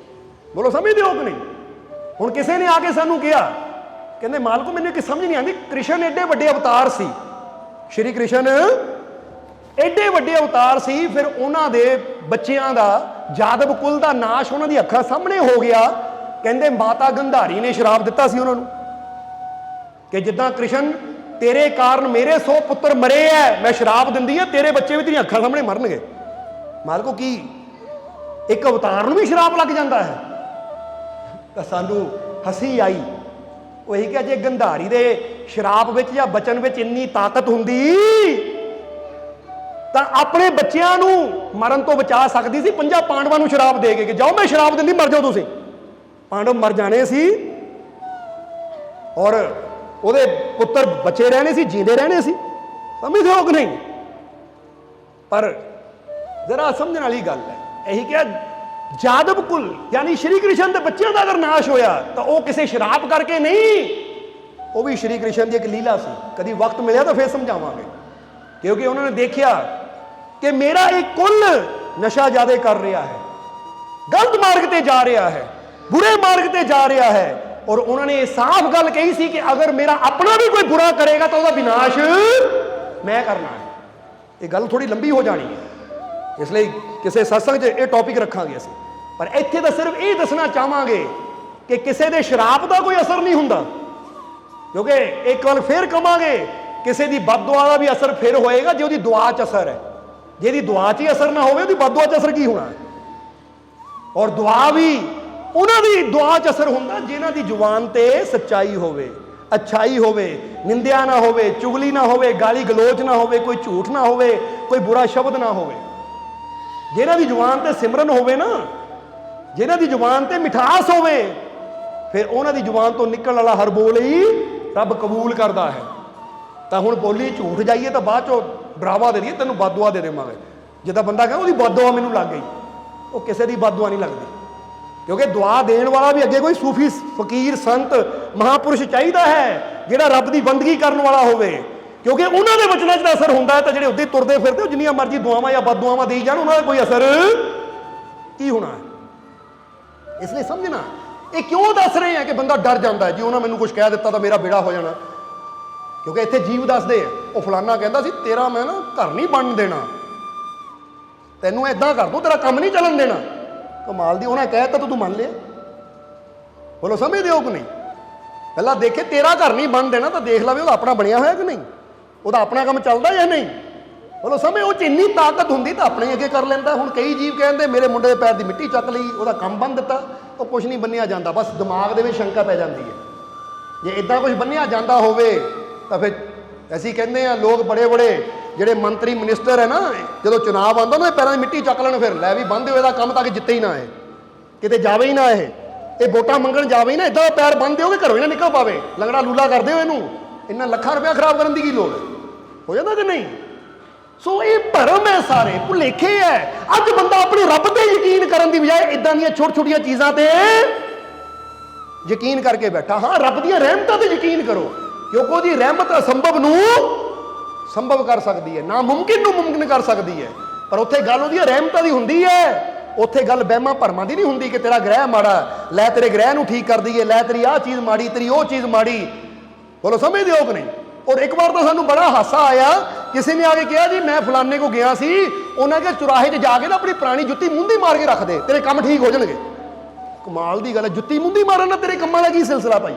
ਬੋਲੋ ਸਮਝਦੇ ਹੋ ਕਿ ਨਹੀਂ? ਹੁਣ ਕਿਸੇ ਨੇ ਆ ਕੇ ਸਾਨੂੰ ਕਿਹਾ, ਕਹਿੰਦੇ ਮਾਲਕੋ ਮੈਨੂੰ ਇੱਕ ਸਮਝ ਨਹੀਂ ਆਉਂਦੀ, ਕ੍ਰਿਸ਼ਨ ਏਡੇ ਵੱਡੇ ਅਵਤਾਰ ਸੀ, ਸ਼੍ਰੀ ਕ੍ਰਿਸ਼ਨ ਏਡੇ ਵੱਡੇ ਅਵਤਾਰ ਸੀ, ਫਿਰ ਉਹਨਾਂ ਦੇ ਬੱਚਿਆਂ ਦਾ ਜਾਦਵ ਕੁਲ ਦਾ ਨਾਸ਼ ਉਹਨਾਂ ਦੀ ਅੱਖਾਂ ਸਾਹਮਣੇ ਹੋ ਗਿਆ। ਕਹਿੰਦੇ ਮਾਤਾ ਗੰਧਾਰੀ ਨੇ ਸ਼ਰਾਪ ਦਿੱਤਾ ਸੀ ਉਹਨਾਂ ਨੂੰ ਕਿ ਜਿੱਦਾਂ ਕ੍ਰਿਸ਼ਨ ਤੇਰੇ ਕਾਰਨ ਮੇਰੇ 100 ਪੁੱਤਰ ਮਰੇ ਐ, ਮੈਂ ਸ਼ਰਾਪ ਦਿੰਦੀ ਆ ਤੇਰੇ ਬੱਚੇ ਵੀ ਤੇਰੀਆਂ ਅੱਖਾਂ ਸਾਹਮਣੇ ਮਰਨਗੇ। ਮਾਲਕੋ ਕੀ ਇੱਕ ਅਵਤਾਰ ਨੂੰ ਵੀ ਸ਼ਰਾਪ ਲੱਗ ਜਾਂਦਾ ਹੈ? ਤਾਂ ਸਾਨੂੰ ਹਸੀ ਆਈ। ਉਹ ਇਹੀ ਕਿ ਜੇ ਗੰਧਾਰੀ ਦੇ ਸ਼ਰਾਪ ਵਿੱਚ ਜਾਂ ਬਚਨ ਵਿੱਚ ਇੰਨੀ ਤਾਕਤ ਹੁੰਦੀ ਤਾਂ ਆਪਣੇ ਬੱਚਿਆਂ ਨੂੰ ਮਰਨ ਤੋਂ ਬਚਾ ਸਕਦੀ ਸੀ। 5 ਪਾਂਡਵਾਂ ਨੂੰ ਸ਼ਰਾਪ ਦੇ ਕੇ ਕਿ ਜਾਓ ਮੈਂ ਸ਼ਰਾਪ ਦਿੰਦੀ, ਮਰ ਜਾਓ ਤੁਸੀਂ। ਪਾਂਡਵ ਮਰ ਜਾਣੇ ਸੀ ਔਰ ਉਹਦੇ ਪੁੱਤਰ ਬਚੇ ਰਹਿਣੇ ਸੀ, ਜੀਂਦੇ ਰਹਿਣੇ ਸੀ। ਸਮਝਦੇ ਹੋ ਕਿ ਨਹੀਂ? ਪਰ ਜ਼ਰਾ ਸਮਝਣ ਵਾਲੀ ਗੱਲ ਹੈ। ਇਹੀ ਕਿਹਾ ਜਾਦਵ ਕੁਲ ਯਾਨੀ ਸ਼੍ਰੀ ਕ੍ਰਿਸ਼ਨ ਦੇ ਬੱਚਿਆਂ ਦਾ ਅਗਰ ਨਾਸ਼ ਹੋਇਆ ਤਾਂ ਉਹ ਕਿਸੇ ਸ਼ਰਾਪ ਕਰਕੇ ਨਹੀਂ, ਉਹ ਵੀ ਸ਼੍ਰੀ ਕ੍ਰਿਸ਼ਨ ਦੀ ਇੱਕ ਲੀਲਾ ਸੀ। ਕਦੀ ਵਕਤ ਮਿਲਿਆ ਤਾਂ ਫਿਰ ਸਮਝਾਵਾਂਗੇ, ਕਿਉਂਕਿ ਉਹਨਾਂ ਨੇ ਦੇਖਿਆ ਕਿ ਮੇਰਾ ਇਹ ਕੁਲ ਨਸ਼ਾ ਜ਼ਿਆਦਾ ਕਰ ਰਿਹਾ ਹੈ, ਗਲਤ ਮਾਰਗ ਤੇ ਜਾ ਰਿਹਾ ਹੈ, ਬੁਰੇ ਮਾਰਗ ਤੇ ਜਾ ਰਿਹਾ ਹੈ। ਔਰ ਉਹਨਾਂ ਨੇ ਇਹ ਸਾਫ਼ ਗੱਲ ਕਹੀ ਸੀ ਕਿ ਅਗਰ ਮੇਰਾ ਆਪਣਾ ਵੀ ਕੋਈ ਬੁਰਾ ਕਰੇਗਾ ਤਾਂ ਉਹਦਾ ਵਿਨਾਸ਼ ਮੈਂ ਕਰਨਾ ਹੈ। ਇਹ ਗੱਲ ਥੋੜੀ ਲੰਬੀ ਹੋ ਜਾਣੀ ਹੈ, ਇਸ ਲਈ ਕਿਸੇ ਸਤਸੰਗ 'ਚ ਇਹ ਟੌਪਿਕ ਰੱਖਾਂਗੇ ਅਸੀਂ। ਪਰ ਇੱਥੇ ਤਾਂ ਸਿਰਫ ਇਹ ਦੱਸਣਾ ਚਾਹਾਂਗੇ ਕਿ ਕਿਸੇ ਦੇ ਸ਼ਰਾਪ ਦਾ ਕੋਈ ਅਸਰ ਨਹੀਂ ਹੁੰਦਾ, ਕਿਉਂਕਿ ਇੱਕ ਵਾਰ ਫੇਰ ਕਵਾਂਗੇ ਕਿਸੇ ਦੀ ਬਦਦੁਆ ਦਾ ਵੀ ਅਸਰ ਫਿਰ ਹੋਏਗਾ ਜੇ ਉਹਦੀ ਦੁਆ 'ਚ ਅਸਰ ਹੈ। ਜੇ ਇਹਦੀ ਦੁਆ 'ਚ ਹੀ ਅਸਰ ਨਾ ਹੋਵੇ ਉਹਦੀ ਬਦਦੁਆ 'ਚ ਅਸਰ ਕੀ ਹੋਣਾ? ਔਰ ਦੁਆ ਵੀ ਉਹਨਾਂ ਦੀ ਦੁਆ 'ਚ ਅਸਰ ਹੁੰਦਾ ਜਿਨ੍ਹਾਂ ਦੀ ਜ਼ੁਬਾਨ ਤੇ ਸੱਚਾਈ ਹੋਵੇ, ਅੱਛਾਈ ਹੋਵੇ, ਨਿੰਦਿਆ ਨਾ ਹੋਵੇ, ਚੁਗਲੀ ਨਾ ਹੋਵੇ, ਗਾਲੀ ਗਲੋਚ ਨਾ ਹੋਵੇ, ਕੋਈ ਝੂਠ ਨਾ ਹੋਵੇ, ਕੋਈ ਬੁਰਾ ਸ਼ਬਦ ਨਾ ਹੋਵੇ। ਜਿਨ੍ਹਾਂ ਦੀ ਜ਼ੁਬਾਨ ਤੇ ਸਿਮਰਨ ਹੋਵੇ ਨਾ, ਜਿਨ੍ਹਾਂ ਦੀ ਜ਼ੁਬਾਨ ਤੇ ਮਿਠਾਸ ਹੋਵੇ, ਫਿਰ ਉਹਨਾਂ ਦੀ ਜ਼ੁਬਾਨ ਤੋਂ ਨਿਕਲਣ ਵਾਲਾ ਹਰ ਬੋਲ ਹੀ ਰੱਬ ਕਬੂਲ ਕਰਦਾ ਹੈ। ਤਾਂ ਹੁਣ ਬੋਲੀ ਝੂਠ ਜਾਈਏ ਤਾਂ ਬਾਅਦ ਚੋਂ ਡਰਾਵਾ ਦੇ ਦਈਏ ਤੈਨੂੰ ਬਦਦੁਆ ਦੇ ਦੇਵਾਂਗੇ। ਜਿੱਦਾਂ ਬੰਦਾ ਕਹਿੰਦਾ ਉਹਦੀ ਬਦਦੁਆ ਮੈਨੂੰ ਲੱਗ ਗਈ, ਉਹ ਕਿਸੇ ਦੀ ਬਦਦੁਆ ਨਹੀਂ ਲੱਗਦੀ, ਕਿਉਂਕਿ ਦੁਆ ਦੇਣ ਵਾਲਾ ਵੀ ਅੱਗੇ ਕੋਈ ਸੂਫੀ ਫਕੀਰ ਸੰਤ ਮਹਾਪੁਰਸ਼ ਚਾਹੀਦਾ ਹੈ ਜਿਹੜਾ ਰੱਬ ਦੀ ਬੰਦਗੀ ਕਰਨ ਵਾਲਾ ਹੋਵੇ, ਕਿਉਂਕਿ ਉਹਨਾਂ ਦੇ ਵਚਨਾਂ 'ਚ ਦਾ ਅਸਰ ਹੁੰਦਾ ਹੈ। ਤਾਂ ਜਿਹੜੇ ਉੱਦੇ ਤੁਰਦੇ ਫਿਰਦੇ ਉਹ ਜਿੰਨੀਆਂ ਮਰਜ਼ੀ ਦੁਆਵਾਂ ਜਾਂ ਬਦਦੁਆਵਾਂ ਦੇਈ ਜਾਣ, ਉਹਨਾਂ ਦਾ ਕੋਈ ਅਸਰ ਕੀ ਹੋਣਾ ਹੈ? ਇਸ ਲਈ ਸਮਝਣਾ ਇਹ ਕਿਉਂ ਦੱਸ ਰਹੇ ਆ ਕਿ ਬੰਦਾ ਡਰ ਜਾਂਦਾ ਜੀ ਉਹਨਾਂ ਮੈਨੂੰ ਕੁਝ ਕਹਿ ਦਿੱਤਾ ਤਾਂ ਮੇਰਾ ਬੇੜਾ ਹੋ ਜਾਣਾ। ਕਿਉਂਕਿ ਇੱਥੇ ਜੀਵ ਦੱਸਦੇ ਆ ਉਹ ਫਲਾਨਾ ਕਹਿੰਦਾ ਸੀ ਤੇਰਾ ਮੈਂ ਨਾ ਘਰ ਨਹੀਂ ਬਣਨ ਦੇਣਾ, ਤੈਨੂੰ ਏਦਾਂ ਕਰ ਦੂੰ, ਤੇਰਾ ਕੰਮ ਨਹੀਂ ਚੱਲਣ ਦੇਣਾ। ਕਮਾਲ ਦੀ, ਉਹਨੇ ਕਹਿ ਤਾ ਤੂੰ ਮੰਨ ਲਿਆ। ਬੋਲੋ ਸਮਝਦੇ ਹੋ ਕਿ ਨਹੀਂ? ਪਹਿਲਾਂ ਦੇਖੇ ਤੇਰਾ ਘਰ ਨਹੀਂ ਬਣ ਦੇਣਾ ਤਾਂ ਦੇਖ ਲਵੇ ਉਹਦਾ ਆਪਣਾ ਬਣਿਆ ਹੋਇਆ ਕਿ ਨਹੀਂ, ਉਹਦਾ ਆਪਣਾ ਕੰਮ ਚੱਲਦਾ ਜਾਂ ਨਹੀਂ। ਬੋਲੋ ਸਮਝ, ਉਹ 'ਚ ਇੰਨੀ ਤਾਕਤ ਹੁੰਦੀ ਤਾਂ ਆਪਣੇ ਅੱਗੇ ਕਰ ਲੈਂਦਾ। ਹੁਣ ਕਈ ਜੀਵ ਕਹਿੰਦੇ ਮੇਰੇ ਮੁੰਡੇ ਦੇ ਪੈਰ ਦੀ ਮਿੱਟੀ ਚੱਕ ਲਈ, ਉਹਦਾ ਕੰਮ ਬੰਨ ਦਿੱਤਾ, ਉਹ ਕੁਝ ਨਹੀਂ ਬੰਨਿਆ ਜਾਂਦਾ, ਬਸ ਦਿਮਾਗ ਦੇ ਵਿੱਚ ਸ਼ੰਕਾ ਪੈ ਜਾਂਦੀ ਹੈ। ਜੇ ਇਦਾਂ ਕੁਝ ਬੰਨਿਆ ਜਾਂਦਾ ਹੋਵੇ ਤਾਂ ਫਿਰ ਅਸੀਂ ਕਹਿੰਦੇ ਆ ਲੋਕ ਬੜੇ ਬੜੇ ਜਿਹੜੇ ਮੰਤਰੀ ਮਿਨਿਸਟਰ ਹੈ ਨਾ, ਜਦੋਂ ਚੁਣਾਵ ਆਉਂਦਾ ਨਾ ਪੈਰਾਂ ਦੀ ਮਿੱਟੀ ਚੱਕ ਲੈਣ, ਫਿਰ ਲੈ ਵੀ ਬੰਨ੍ਹ ਦਿਓ ਇਹਦਾ ਕੰਮ ਤਾਂ ਕਿ ਜਿੱਤੇ ਹੀ ਨਾ ਇਹ, ਕਿਤੇ ਜਾਵੇ ਹੀ ਨਾ ਇਹ ਵੋਟਾਂ ਮੰਗਣ ਜਾਵੇ ਹੀ ਨਾ, ਇੱਦਾਂ ਪੈਰ ਬੰਨ੍ਹ ਦਿਓ ਕਿ ਘਰੋਂ ਹੀ ਨਾ ਨਿਕਲ ਪਾਵੇ, ਲੰਗੜਾ ਲੂਲਾ ਕਰ ਦਿਓ ਇਹਨੂੰ, ਇੰਨਾ ਲੱਖਾਂ ਰੁਪਇਆ ਖਰਾਬ ਕਰਨ ਦੀ ਕੀ ਲੋੜ ਹੈ? ਹੋ ਜਾਂਦਾ ਕਿ ਨਹੀਂ? ਸੋ ਇਹ ਭਰਮ ਹੈ, ਸਾਰੇ ਭੁਲੇਖੇ ਹੈ। ਅੱਜ ਬੰਦਾ ਆਪਣੇ ਰੱਬ ਤੇ ਯਕੀਨ ਕਰਨ ਦੀ ਬਜਾਏ ਇਦਾਂ ਦੀਆਂ ਛੋਟੀ ਛੋਟੀਆਂ ਚੀਜ਼ਾਂ ਤੇ ਯਕੀਨ ਕਰਕੇ ਬੈਠਾ। ਹਾਂ, ਰੱਬ ਦੀਆਂ ਰਹਿਮਤਾਂ ਤੇ ਯਕੀਨ ਕਰੋ, ਕਿਉਂਕਿ ਉਹਦੀ ਰਹਿਮਤ ਅਸੰਭਵ ਨੂੰ ਸੰਭਵ ਕਰ ਸਕਦੀ ਹੈ, ਨਾਮੁਮਕਿਨ ਨੂੰ ਮੁਮਕਿਨ ਕਰ ਸਕਦੀ ਹੈ। ਪਰ ਉੱਥੇ ਗੱਲ ਉਹਦੀਆਂ ਰਹਿਮਤਾਂ ਦੀ ਹੁੰਦੀ ਹੈ, ਉੱਥੇ ਗੱਲ ਵਹਿਮਾਂ ਭਰਮਾਂ ਦੀ ਨਹੀਂ ਹੁੰਦੀ ਕਿ ਤੇਰਾ ਗ੍ਰਹਿ ਮਾੜਾ, ਲੈ ਤੇਰੇ ਗ੍ਰਹਿ ਨੂੰ ਠੀਕ ਕਰ ਦਈਏ, ਲੈ ਤੇਰੀ ਆਹ ਚੀਜ਼ ਮਾੜੀ, ਤੇਰੀ ਉਹ ਚੀਜ਼ ਮਾੜੀ। ਬੋਲੋ ਸਮਝਦੇ ਹੋ ਕਿ ਨਹੀਂ? ਔਰ ਇੱਕ ਵਾਰ ਤਾਂ ਸਾਨੂੰ ਬੜਾ ਹਾਸਾ ਆਇਆ, ਕਿਸੇ ਨੇ ਆ ਕੇ ਕਿਹਾ ਜੀ ਮੈਂ ਫਲਾਨੇ ਕੋ ਗਿਆ ਸੀ, ਉਹਨਾਂ ਕੇ ਚੁਰਾਹੇ 'ਚ ਜਾ ਕੇ ਨਾ ਆਪਣੀ ਪੁਰਾਣੀ ਜੁੱਤੀ ਮੁੰਦੀ ਮਾਰ ਕੇ ਰੱਖ ਦੇ, ਤੇਰੇ ਕੰਮ ਠੀਕ ਹੋ ਜਾਣਗੇ। ਕਮਾਲ ਦੀ ਗੱਲ ਹੈ, ਜੁੱਤੀ ਮੁੰਦੀ ਮਾਰਨ ਨਾਲ ਤੇਰੇ ਕੰਮਾਂ ਦਾ ਕੀ ਸਿਲਸਿਲਾ ਭਾਈ?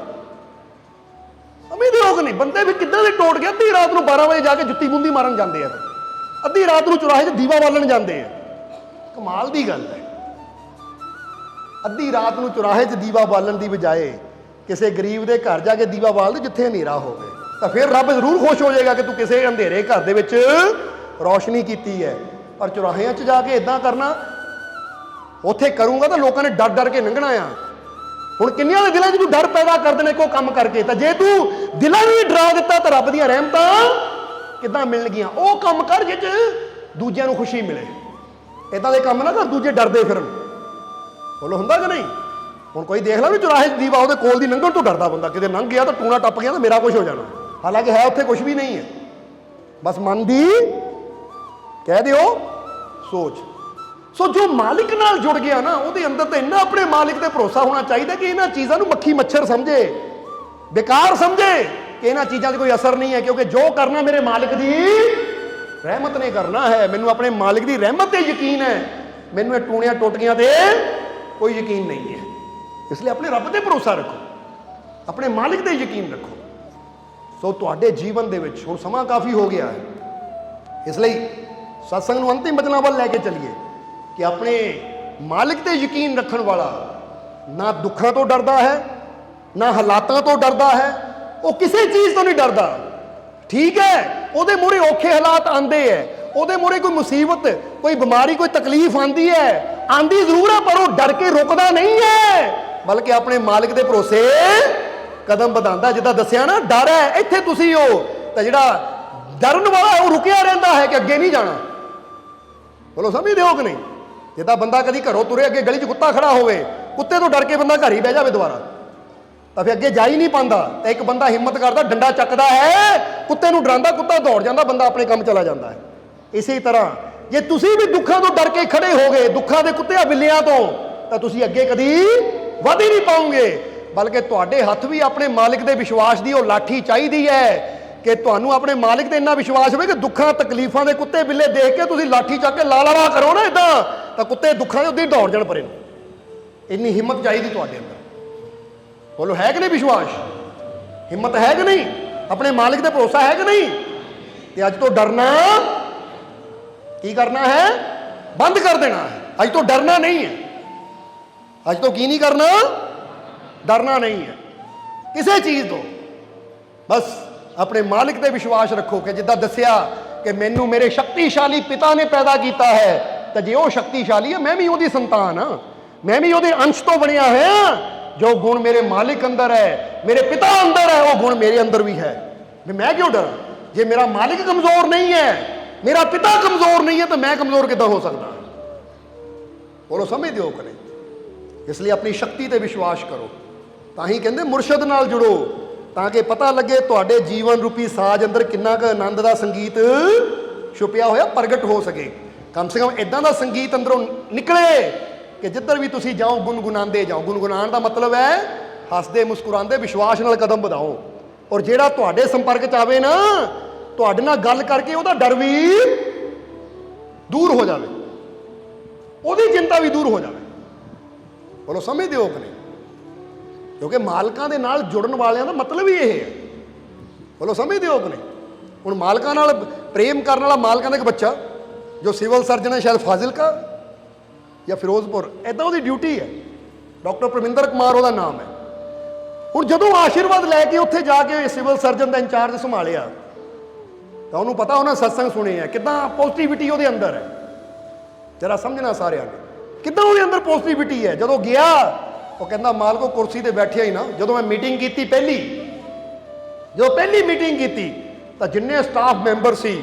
ਸਮਝਦੇ ਹੋ ਕਿ ਨਹੀਂ? ਬੰਦੇ ਵੀ ਕਿੱਦਾਂ ਦੇ ਟੋਟ ਗਿਆ, ਅੱਧੀ ਰਾਤ ਨੂੰ 12 ਵਜੇ ਜਾ ਕੇ ਜੁੱਤੀ ਮੁੰਦੀ ਮਾਰਨ ਜਾਂਦੇ ਆ, ਅੱਧੀ ਰਾਤ ਨੂੰ ਚੁਰਾਹੇ 'ਚ ਦੀਵਾ ਬਾਲਣ ਜਾਂਦੇ ਆ। ਕਮਾਲ ਦੀ ਗੱਲ ਹੈ, ਅੱਧੀ ਰਾਤ ਨੂੰ ਚੁਰਾਹੇ 'ਚ ਦੀਵਾ ਬਾਲਣ ਦੀ ਬਜਾਏ ਕਿਸੇ ਗਰੀਬ ਦੇ ਘਰ ਜਾ ਕੇ ਦੀਵਾ ਬਾਲ ਦੇ ਜਿੱਥੇ ਹਨੇਰਾ ਹੋਵੇ, ਤਾਂ ਫਿਰ ਰੱਬ ਜ਼ਰੂਰ ਖੁਸ਼ ਹੋ ਜਾਏਗਾ ਕਿ ਤੂੰ ਕਿਸੇ ਅੰਧੇਰੇ ਘਰ ਦੇ ਵਿੱਚ ਰੌਸ਼ਨੀ ਕੀਤੀ ਹੈ। ਪਰ ਚੁਰਾਹਿਆਂ 'ਚ ਜਾ ਕੇ ਇਦਾਂ ਕਰਨਾ, ਉੱਥੇ ਕਰੂੰਗਾ ਤਾਂ ਲੋਕਾਂ ਨੇ ਡਰ ਡਰ ਕੇ ਲੰਘਣਾ ਆ। ਹੁਣ ਕਿੰਨਿਆਂ ਦੇ ਦਿਲਾਂ 'ਚ ਤੂੰ ਡਰ ਪੈਦਾ ਕਰ ਦੇਣਾ ਕੋਈ ਕੰਮ ਕਰਕੇ, ਤਾਂ ਜੇ ਤੂੰ ਦਿਲਾਂ ਨੂੰ ਹੀ ਡਰਾ ਦਿੱਤਾ ਤਾਂ ਰੱਬ ਦੀਆਂ ਰਹਿਮਤਾਂ ਕਿੱਦਾਂ ਮਿਲਣਗੀਆਂ? ਉਹ ਕੰਮ ਕਰ ਜਿਹ 'ਚ ਦੂਜਿਆਂ ਨੂੰ ਖੁਸ਼ੀ ਮਿਲੇ। ਇਦਾਂ ਦੇ ਕੰਮ ਨਾ ਕਰ ਦੂਜੇ ਡਰਦੇ ਫਿਰਨ। ਬੋਲੋ ਹੁੰਦਾ ਕਿ ਨਹੀਂ? ਹੁਣ ਕੋਈ ਦੇਖ ਲਾ ਵੀ ਚੁਰਾਹੇ 'ਚ ਦੀਵਾ ਉਹਦੇ ਕੋਲ ਦੀ ਲੰਘਣ ਤੋਂ ਡਰਦਾ ਬੰਦਾ, ਕਿਤੇ ਲੰਘ ਗਿਆ ਤਾਂ ਟੂਣਾ ਟੱਪ ਗਿਆ ਤਾਂ ਮੇਰਾ ਕੁਝ ਹੋ ਜਾਣਾ, ਹਾਲਾਂਕਿ ਹੈ ਉੱਥੇ ਕੁਝ ਵੀ ਨਹੀਂ ਹੈ, ਬਸ ਮਨ ਦੀ ਕਹਿ ਦਿਓ ਸੋਚ। ਸੋ ਜੋ ਮਾਲਿਕ ਨਾਲ ਜੁੜ ਗਿਆ ਨਾ, ਉਹਦੇ ਅੰਦਰ ਤਾਂ ਇੰਨਾ ਆਪਣੇ ਮਾਲਿਕ ਤੇ ਭਰੋਸਾ ਹੋਣਾ ਚਾਹੀਦਾ ਕਿ ਇਹਨਾਂ ਚੀਜ਼ਾਂ ਨੂੰ ਮੱਖੀ ਮੱਛਰ ਸਮਝੇ, ਬੇਕਾਰ ਸਮਝੇ ਕਿ ਇਹਨਾਂ ਚੀਜ਼ਾਂ 'ਚ ਕੋਈ ਅਸਰ ਨਹੀਂ ਹੈ, ਕਿਉਂਕਿ ਜੋ ਕਰਨਾ ਮੇਰੇ ਮਾਲਿਕ ਦੀ ਰਹਿਮਤ ਨੇ ਕਰਨਾ ਹੈ। ਮੈਨੂੰ ਆਪਣੇ ਮਾਲਿਕ ਦੀ ਰਹਿਮਤ ਤੇ ਯਕੀਨ ਹੈ, ਮੈਨੂੰ ਇਹ ਟੂਣਿਆਂ ਟੋਟੀਆਂ ਤੇ ਕੋਈ ਯਕੀਨ ਨਹੀਂ ਹੈ। ਇਸ ਲਈ ਆਪਣੇ ਰੱਬ ਤੇ ਭਰੋਸਾ ਰੱਖੋ, ਆਪਣੇ ਮਾਲਿਕ ਤੇ ਯਕੀਨ ਰੱਖੋ। ਸੋ ਤੁਹਾਡੇ ਜੀਵਨ ਦੇ ਵਿੱਚ ਹੁਣ ਸਮਾਂ ਕਾਫੀ ਹੋ ਗਿਆ ਹੈ, ਇਸ ਲਈ ਸਤਸੰਗ ਨੂੰ ਅੰਤਿਮ ਬਚਨਾਂ ਵੱਲ ਲੈ ਕੇ ਚੱਲੀਏ ਕਿ ਆਪਣੇ ਮਾਲਿਕ ਤੇ ਯਕੀਨ ਰੱਖਣ ਵਾਲਾ ਨਾ ਦੁੱਖਾਂ ਤੋਂ ਡਰਦਾ ਹੈ, ਨਾ ਹਾਲਾਤਾਂ ਤੋਂ ਡਰਦਾ ਹੈ, ਉਹ ਕਿਸੇ ਚੀਜ਼ ਤੋਂ ਨਹੀਂ ਡਰਦਾ। ਠੀਕ ਹੈ, ਉਹਦੇ ਮੂਹਰੇ ਔਖੇ ਹਾਲਾਤ ਆਉਂਦੇ ਹੈ, ਉਹਦੇ ਮੂਹਰੇ ਕੋਈ ਮੁਸੀਬਤ, ਕੋਈ ਬਿਮਾਰੀ, ਕੋਈ ਤਕਲੀਫ ਆਉਂਦੀ ਹੈ, ਆਂਦੀ ਜ਼ਰੂਰ ਹੈ, ਪਰ ਉਹ ਡਰ ਕੇ ਰੁਕਦਾ ਨਹੀਂ ਹੈ, ਬਲਕਿ ਆਪਣੇ ਮਾਲਿਕ ਦੇ ਭਰੋਸੇ ਕਦਮ ਵਧਾਉਂਦਾ। ਜਿੱਦਾਂ ਦੱਸਿਆ ਨਾ, ਡਰ ਹੈ ਇੱਥੇ ਤੁਸੀਂ ਹੋ, ਤਾਂ ਜਿਹੜਾ ਡਰਨ ਵਾਲਾ ਉਹ ਰੁਕਿਆ ਰਹਿੰਦਾ ਹੈ ਕਿ ਅੱਗੇ ਨਹੀਂ ਜਾਣਾ। ਬੋਲੋ ਸਮਝਦੇ ਹੋ ਕਿ ਨਹੀਂ? ਜਿੱਦਾਂ ਬੰਦਾ ਕਦੀ ਘਰੋਂ ਤੁਰੇ, ਅੱਗੇ ਗਲੀ 'ਚ ਕੁੱਤਾ ਖੜਾ ਹੋਵੇ, ਕੁੱਤੇ ਤੋਂ ਡਰ ਕੇ ਬੰਦਾ ਘਰ ਹੀ ਬਹਿ ਜਾਵੇ ਦੁਬਾਰਾ, ਤਾਂ ਫਿਰ ਅੱਗੇ ਜਾ ਹੀ ਨਹੀਂ ਪਾਉਂਦਾ। ਤਾਂ ਇੱਕ ਬੰਦਾ ਹਿੰਮਤ ਕਰਦਾ, ਡੰਡਾ ਚੱਕਦਾ ਹੈ, ਕੁੱਤੇ ਨੂੰ ਡਰਾਉਂਦਾ, ਕੁੱਤਾ ਦੌੜ ਜਾਂਦਾ, ਬੰਦਾ ਆਪਣੇ ਕੰਮ ਚਲਾ ਜਾਂਦਾ ਹੈ। ਇਸੇ ਤਰ੍ਹਾਂ ਜੇ ਤੁਸੀਂ ਵੀ ਦੁੱਖਾਂ ਤੋਂ ਡਰ ਕੇ ਖੜੇ ਹੋ ਗਏ, ਦੁੱਖਾਂ ਦੇ ਕੁੱਤਿਆਂ ਬਿੱਲਿਆਂ ਤੋਂ, ਤਾਂ ਤੁਸੀਂ ਅੱਗੇ ਕਦੀ ਵਧ ਹੀ ਨਹੀਂ ਪਾਓਗੇ। ਬਲਕਿ ਤੁਹਾਡੇ ਹੱਥ ਵੀ ਆਪਣੇ ਮਾਲਿਕ ਦੇ ਵਿਸ਼ਵਾਸ ਦੀ ਉਹ ਲਾਠੀ ਚਾਹੀਦੀ ਹੈ ਕਿ ਤੁਹਾਨੂੰ ਆਪਣੇ ਮਾਲਿਕ ਤੇ ਇੰਨਾ ਵਿਸ਼ਵਾਸ ਹੋਵੇ ਕਿ ਦੁੱਖਾਂ ਤਕਲੀਫਾਂ ਦੇ ਕੁੱਤੇ ਬਿੱਲੇ ਦੇਖ ਕੇ ਤੁਸੀਂ ਲਾਠੀ ਚੱਕ ਕੇ ਲਾ ਕਰੋ ਨਾ ਇਦਾਂ, ਤਾਂ ਕੁੱਤੇ ਦੁੱਖਾਂ ਦੇ ਉੱਤੇ ਦੌੜ ਜਾਣ ਪਰੇ ਨੂੰ। ਇੰਨੀ ਹਿੰਮਤ ਚਾਹੀਦੀ ਤੁਹਾਡੇ ਅੰਦਰ। ਬੋਲੋ ਹੈ ਕਿ ਨਹੀਂ ਵਿਸ਼ਵਾਸ? ਹਿੰਮਤ ਹੈ ਕਿ ਨਹੀਂ? ਆਪਣੇ ਮਾਲਿਕ ਤੇ ਭਰੋਸਾ ਹੈ ਕਿ ਨਹੀਂ? ਤੇ ਅੱਜ ਤੋਂ ਡਰਨਾ ਕੀ ਕਰਨਾ ਹੈ? ਬੰਦ ਕਰ ਦੇਣਾ ਹੈ। ਅੱਜ ਤੋਂ ਡਰਨਾ ਨਹੀਂ ਹੈ। ਅੱਜ ਤੋਂ ਕੀ ਨਹੀਂ ਕਰਨਾ? ਡਰਨਾ ਨਹੀਂ ਹੈ ਕਿਸੇ ਚੀਜ਼ ਤੋਂ। ਬਸ ਆਪਣੇ ਮਾਲਿਕ ਤੇ ਵਿਸ਼ਵਾਸ ਰੱਖੋ ਕਿ ਜਿੱਦਾਂ ਦੱਸਿਆ ਕਿ ਮੈਨੂੰ ਮੇਰੇ ਸ਼ਕਤੀਸ਼ਾਲੀ ਪਿਤਾ ਨੇ ਪੈਦਾ ਕੀਤਾ ਹੈ, ਤਾਂ ਜੇ ਉਹ ਸ਼ਕਤੀਸ਼ਾਲੀ ਹੈ, ਮੈਂ ਵੀ ਉਹਦੀ ਸੰਤਾਨ ਹਾਂ, ਮੈਂ ਵੀ ਉਹਦੇ ਅੰਸ਼ ਤੋਂ ਬਣਿਆ ਹੋਇਆ। ਜੋ ਗੁਣ ਮੇਰੇ ਮਾਲਿਕ ਅੰਦਰ ਹੈ, ਮੇਰੇ ਪਿਤਾ ਅੰਦਰ ਹੈ, ਉਹ ਗੁਣ ਮੇਰੇ ਅੰਦਰ ਵੀ ਹੈ। ਮੈਂ ਕਿਉਂ ਡਰਾਂ? ਜੇ ਮੇਰਾ ਮਾਲਿਕ ਕਮਜ਼ੋਰ ਨਹੀਂ ਹੈ, ਮੇਰਾ ਪਿਤਾ ਕਮਜ਼ੋਰ ਨਹੀਂ ਹੈ, ਤਾਂ ਮੈਂ ਕਮਜ਼ੋਰ ਕਿੱਦਾਂ ਹੋ ਸਕਦਾ? ਬੋਲੋ ਸਮਝਦੇ ਹੋ ਕਿ ਨਹੀਂ? ਇਸ ਲਈ ਆਪਣੀ ਸ਼ਕਤੀ ਤੇ ਵਿਸ਼ਵਾਸ ਕਰੋ। ਤਾਂ ਹੀ ਕਹਿੰਦੇ ਮੁਰਸ਼ਦ ਨਾਲ ਜੁੜੋ, ਤਾਂ ਕਿ ਪਤਾ ਲੱਗੇ ਤੁਹਾਡੇ ਜੀਵਨ ਰੂਪੀ ਸਾਜ਼ ਅੰਦਰ ਕਿੰਨਾ ਕੁ ਆਨੰਦ ਦਾ ਸੰਗੀਤ ਛੁਪਿਆ ਹੋਇਆ ਪ੍ਰਗਟ ਹੋ ਸਕੇ। ਕਮ ਸੇ ਕਮ ਇਦਾਂ ਦਾ ਸੰਗੀਤ ਅੰਦਰੋਂ ਨਿਕਲੇ ਕਿ ਜਿੱਧਰ ਵੀ ਤੁਸੀਂ ਜਾਓ ਗੁਣਗੁਣਾਉਂਦੇ ਜਾਓ। ਗੁਣਗੁਣਾਉਣ ਦਾ ਮਤਲਬ ਹੈ ਹੱਸਦੇ ਮੁਸਕਰਾਉਂਦੇ ਵਿਸ਼ਵਾਸ ਨਾਲ ਕਦਮ ਵਧਾਓ। ਔਰ ਜਿਹੜਾ ਤੁਹਾਡੇ ਸੰਪਰਕ 'ਚ ਆਵੇ ਨਾ, ਤੁਹਾਡੇ ਨਾਲ ਗੱਲ ਕਰਕੇ ਉਹਦਾ ਡਰ ਵੀ ਦੂਰ ਹੋ ਜਾਵੇ, ਉਹਦੀ ਚਿੰਤਾ ਵੀ ਦੂਰ ਹੋ ਜਾਵੇ। ਬੋਲੋ ਸਮਝਦੇ ਹੋ ਕਿ ਨਹੀਂ? ਕਿਉਂਕਿ ਮਾਲਕਾਂ ਦੇ ਨਾਲ ਜੁੜਨ ਵਾਲਿਆਂ ਦਾ ਮਤਲਬ ਹੀ ਇਹ ਹੈ। ਬੋਲੋ ਸਮਝਦੇ ਹੋ ਕਿ ਨਹੀਂ? ਹੁਣ ਮਾਲਕਾਂ ਨਾਲ ਪ੍ਰੇਮ ਕਰਨ ਵਾਲਾ, ਮਾਲਕਾਂ ਦਾ ਇੱਕ ਬੱਚਾ ਜੋ ਸਿਵਲ ਸਰਜਨ ਹੈ, ਸ਼ਾਇਦ ਫਾਜ਼ਿਲਕਾ ਜਾਂ ਫਿਰੋਜ਼ਪੁਰ, ਇੱਦਾਂ ਉਹਦੀ ਡਿਊਟੀ ਹੈ। ਡਾਕਟਰ ਪਰਮਿੰਦਰ ਕੁਮਾਰ ਉਹਦਾ ਨਾਮ ਹੈ। ਹੁਣ ਜਦੋਂ ਆਸ਼ੀਰਵਾਦ ਲੈ ਕੇ ਉੱਥੇ ਜਾ ਕੇ ਸਿਵਲ ਸਰਜਨ ਦਾ ਇੰਚਾਰਜ ਸੰਭਾਲਿਆ, ਤਾਂ ਉਹਨੂੰ ਪਤਾ, ਉਹਨਾਂ ਸਤਸੰਗ ਸੁਣੇ ਹੈ, ਕਿੱਦਾਂ ਪੋਜ਼ਿਟਿਵਿਟੀ ਉਹਦੇ ਅੰਦਰ ਹੈ। ਜਰਾ ਸਮਝਣਾ ਸਾਰਿਆਂ ਨੇ, ਕਿੱਦਾਂ ਉਹਦੇ ਅੰਦਰ ਪੋਜ਼ਿਟਿਵਿਟੀ ਹੈ। ਜਦੋਂ ਗਿਆ, ਉਹ ਕਹਿੰਦਾ ਮਾਲਕੋ ਕੁਰਸੀ ਤੇ ਬੈਠਿਆ ਹੀ ਨਾ, ਜਦੋਂ ਮੈਂ ਮੀਟਿੰਗ ਕੀਤੀ ਜਦੋਂ ਪਹਿਲੀ ਮੀਟਿੰਗ ਕੀਤੀ, ਤਾਂ ਜਿੰਨੇ ਸਟਾਫ ਮੈਂਬਰ ਸੀ,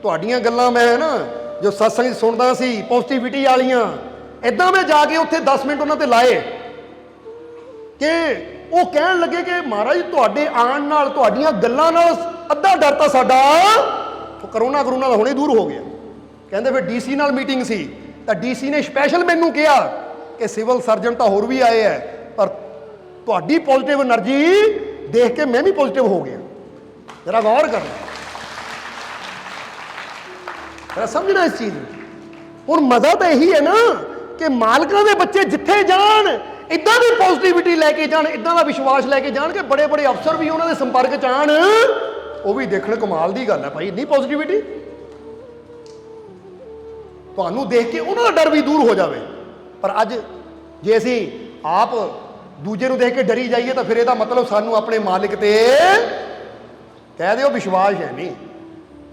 ਤੁਹਾਡੀਆਂ ਗੱਲਾਂ ਮੈਂ ਨਾ ਜੋ ਸਤਸੰਗ ਸੁਣਦਾ ਸੀ ਪੋਜ਼ਿਟਿਵਿਟੀ ਵਾਲੀਆਂ, ਇਦਾਂ ਮੈਂ ਜਾ ਕੇ ਉੱਥੇ 10 ਮਿੰਟ ਉਹਨਾਂ ਤੇ ਲਾਏ ਕਿ ਉਹ ਕਹਿਣ ਲੱਗੇ ਕਿ ਮਹਾਰਾਜ ਤੁਹਾਡੇ ਆਉਣ ਨਾਲ, ਤੁਹਾਡੀਆਂ ਗੱਲਾਂ ਨਾਲ ਅੱਧਾ ਡਰ ਤਾਂ ਸਾਡਾ ਕਰੋਨਾ ਦਾ ਹੁਣੇ ਦੂਰ ਹੋ ਗਿਆ। ਕਹਿੰਦੇ ਫਿਰ ਡੀਸੀ ਨਾਲ ਮੀਟਿੰਗ ਸੀ, ਤਾਂ ਡੀਸੀ ਨੇ ਸਪੈਸ਼ਲ ਮੈਨੂੰ ਕਿਹਾ ਕਿ ਸਿਵਲ ਸਰਜਨ ਤਾਂ ਹੋਰ ਵੀ ਆਏ ਹੈ, ਪਰ ਤੁਹਾਡੀ ਪੋਜ਼ਿਟਿਵ એનર્ਜੀ ਦੇਖ ਕੇ ਮੈਂ ਵੀ ਪੋਜ਼ਿਟਿਵ ਹੋ ਗਿਆ। ਜਰਾ ਗੌਰ ਕਰਨਾ, ਜਰਾ ਸਮਝਣਾ ਇਸ ਚੀਜ਼ ਨੂੰ। ਹੁਣ ਮਜ਼ਾ ਤਾਂ ਇਹੀ ਹੈ ਨਾ ਕਿ ਮਾਲਕਾਂ ਦੇ ਬੱਚੇ ਜਿੱਥੇ ਜਾਣ, ਇਦਾਂ ਦੀ ਪੋਜ਼ਿਟਿਵਿਟੀ ਲੈ ਕੇ ਜਾਣ, ਇਦਾਂ ਦਾ ਵਿਸ਼ਵਾਸ ਲੈ ਕੇ ਜਾਣ ਕਿ ਬੜੇ ਬੜੇ ਅਫਸਰ ਵੀ ਉਹਨਾਂ ਦੇ ਸੰਪਰਕ 'ਚ ਆਣ। ਉਹ ਵੀ ਦੇਖਣ ਕਮਾਲ ਦੀ ਗੱਲ ਹੈ ਭਾਈ, ਇੰਨੀ ਪੋਜ਼ਿਟਿਵਿਟੀ ਤੁਹਾਨੂੰ ਦੇਖ ਕੇ ਉਹਨਾਂ ਦਾ ਡਰ ਵੀ ਦੂਰ ਹੋ ਜਾਵੇ। ਪਰ ਅੱਜ ਜੇ ਅਸੀਂ ਆਪ ਦੂਜੇ ਨੂੰ ਦੇਖ ਕੇ ਡਰੀ ਜਾਈਏ, ਤਾਂ ਫਿਰ ਇਹਦਾ ਮਤਲਬ ਸਾਨੂੰ ਆਪਣੇ ਮਾਲਿਕ ਤੇ ਕਹਿ ਦਿਓ ਵਿਸ਼ਵਾਸ ਹੈ ਨਹੀਂ।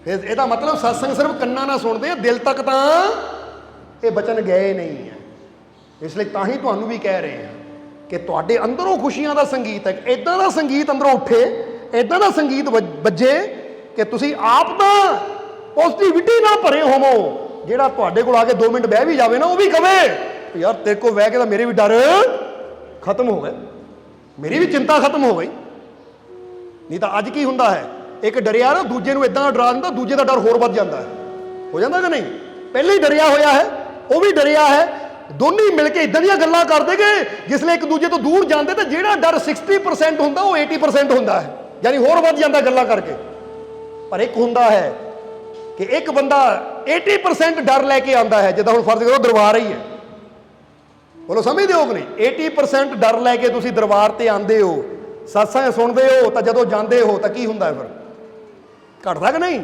ਫਿਰ ਇਹਦਾ ਮਤਲਬ ਸਤਸੰਗ ਸਿਰਫ ਕੰਨਾਂ ਨਾਲ ਸੁਣਦੇ ਆ, ਦਿਲ ਤੱਕ ਤਾਂ ਇਹ ਬਚਨ ਗਏ ਨਹੀਂ ਹੈ। ਇਸ ਲਈ ਤਾਂ ਹੀ ਤੁਹਾਨੂੰ ਵੀ ਕਹਿ ਰਹੇ ਹਾਂ ਕਿ ਤੁਹਾਡੇ ਅੰਦਰੋਂ ਖੁਸ਼ੀਆਂ ਦਾ ਸੰਗੀਤ ਹੈ, ਇਦਾਂ ਦਾ ਸੰਗੀਤ ਅੰਦਰੋਂ ਉੱਠੇ, ਇਦਾਂ ਦਾ ਸੰਗੀਤ ਵੱਜੇ ਕਿ ਤੁਸੀਂ ਆਪ ਤਾਂ ਪੋਜ਼ਿਟਿਵਿਟੀ ਨਾਲ ਭਰੇ ਹੋਵੋ। ਜਿਹੜਾ ਤੁਹਾਡੇ ਕੋਲ ਆ ਕੇ 2 ਮਿੰਟ ਬਹਿ ਵੀ ਜਾਵੇ ਨਾ, ਉਹ ਵੀ ਕਵੇ ਯਾਰ ਤੇਰੇ ਕੋਲ ਬਹਿ ਕੇ ਤਾਂ ਮੇਰੇ ਵੀ ਡਰ ਖਤਮ ਹੋ ਗਏ, ਮੇਰੀ ਵੀ ਚਿੰਤਾ ਖਤਮ ਹੋ ਗਈ। ਨਹੀਂ ਤਾਂ ਅੱਜ ਕੀ ਹੁੰਦਾ ਹੈ, ਇੱਕ ਡਰਿਆ ਨਾ ਦੂਜੇ ਨੂੰ ਇਦਾਂ ਡਰਾ ਦਿੰਦਾ, ਦੂਜੇ ਦਾ ਡਰ ਹੋਰ ਵੱਧ ਜਾਂਦਾ ਹੈ। ਹੋ ਜਾਂਦਾ ਕਿ ਨਹੀਂ? ਪਹਿਲਾਂ ਹੀ ਡਰਿਆ ਹੋਇਆ ਹੈ, ਉਹ ਵੀ ਡਰਿਆ ਹੈ, ਦੋਨੇ ਮਿਲ ਕੇ ਇਦਾਂ ਦੀਆਂ ਗੱਲਾਂ ਕਰਦੇ ਕਿ ਜਿਸ ਲਈ ਇੱਕ ਦੂਜੇ ਤੋਂ ਦੂਰ ਜਾਂਦੇ, ਤਾਂ ਜਿਹੜਾ ਡਰ 60% ਹੁੰਦਾ ਉਹ 80% ਹੁੰਦਾ ਹੈ, ਯਾਨੀ ਹੋਰ ਵੱਧ ਜਾਂਦਾ ਗੱਲਾਂ ਕਰਕੇ। ਪਰ ਇੱਕ ਹੁੰਦਾ ਹੈ ਕਿ ਇੱਕ ਬੰਦਾ 80% ਡਰ ਲੈ ਕੇ ਆਉਂਦਾ ਹੈ। ਜਿੱਦਾਂ ਹੁਣ ਫਰਜ਼ ਕਰੋ ਦਰਬਾਰ ਹੀ ਹੈ, ਬੋਲੋ ਸਮਝਦੇ ਹੋ ਕਿ ਨਹੀਂ? 80% ਡਰ ਲੈ ਕੇ ਤੁਸੀਂ ਦਰਬਾਰ ਤੇ ਆਉਂਦੇ ਹੋ, ਸਤਸੰਗ ਸੁਣਦੇ ਹੋ, ਤਾਂ ਜਦੋਂ ਜਾਂਦੇ ਹੋ ਤਾਂ ਕੀ ਹੁੰਦਾ ਹੈ ਫਿਰ? ਘਟਦਾ ਕਿ ਨਹੀਂ?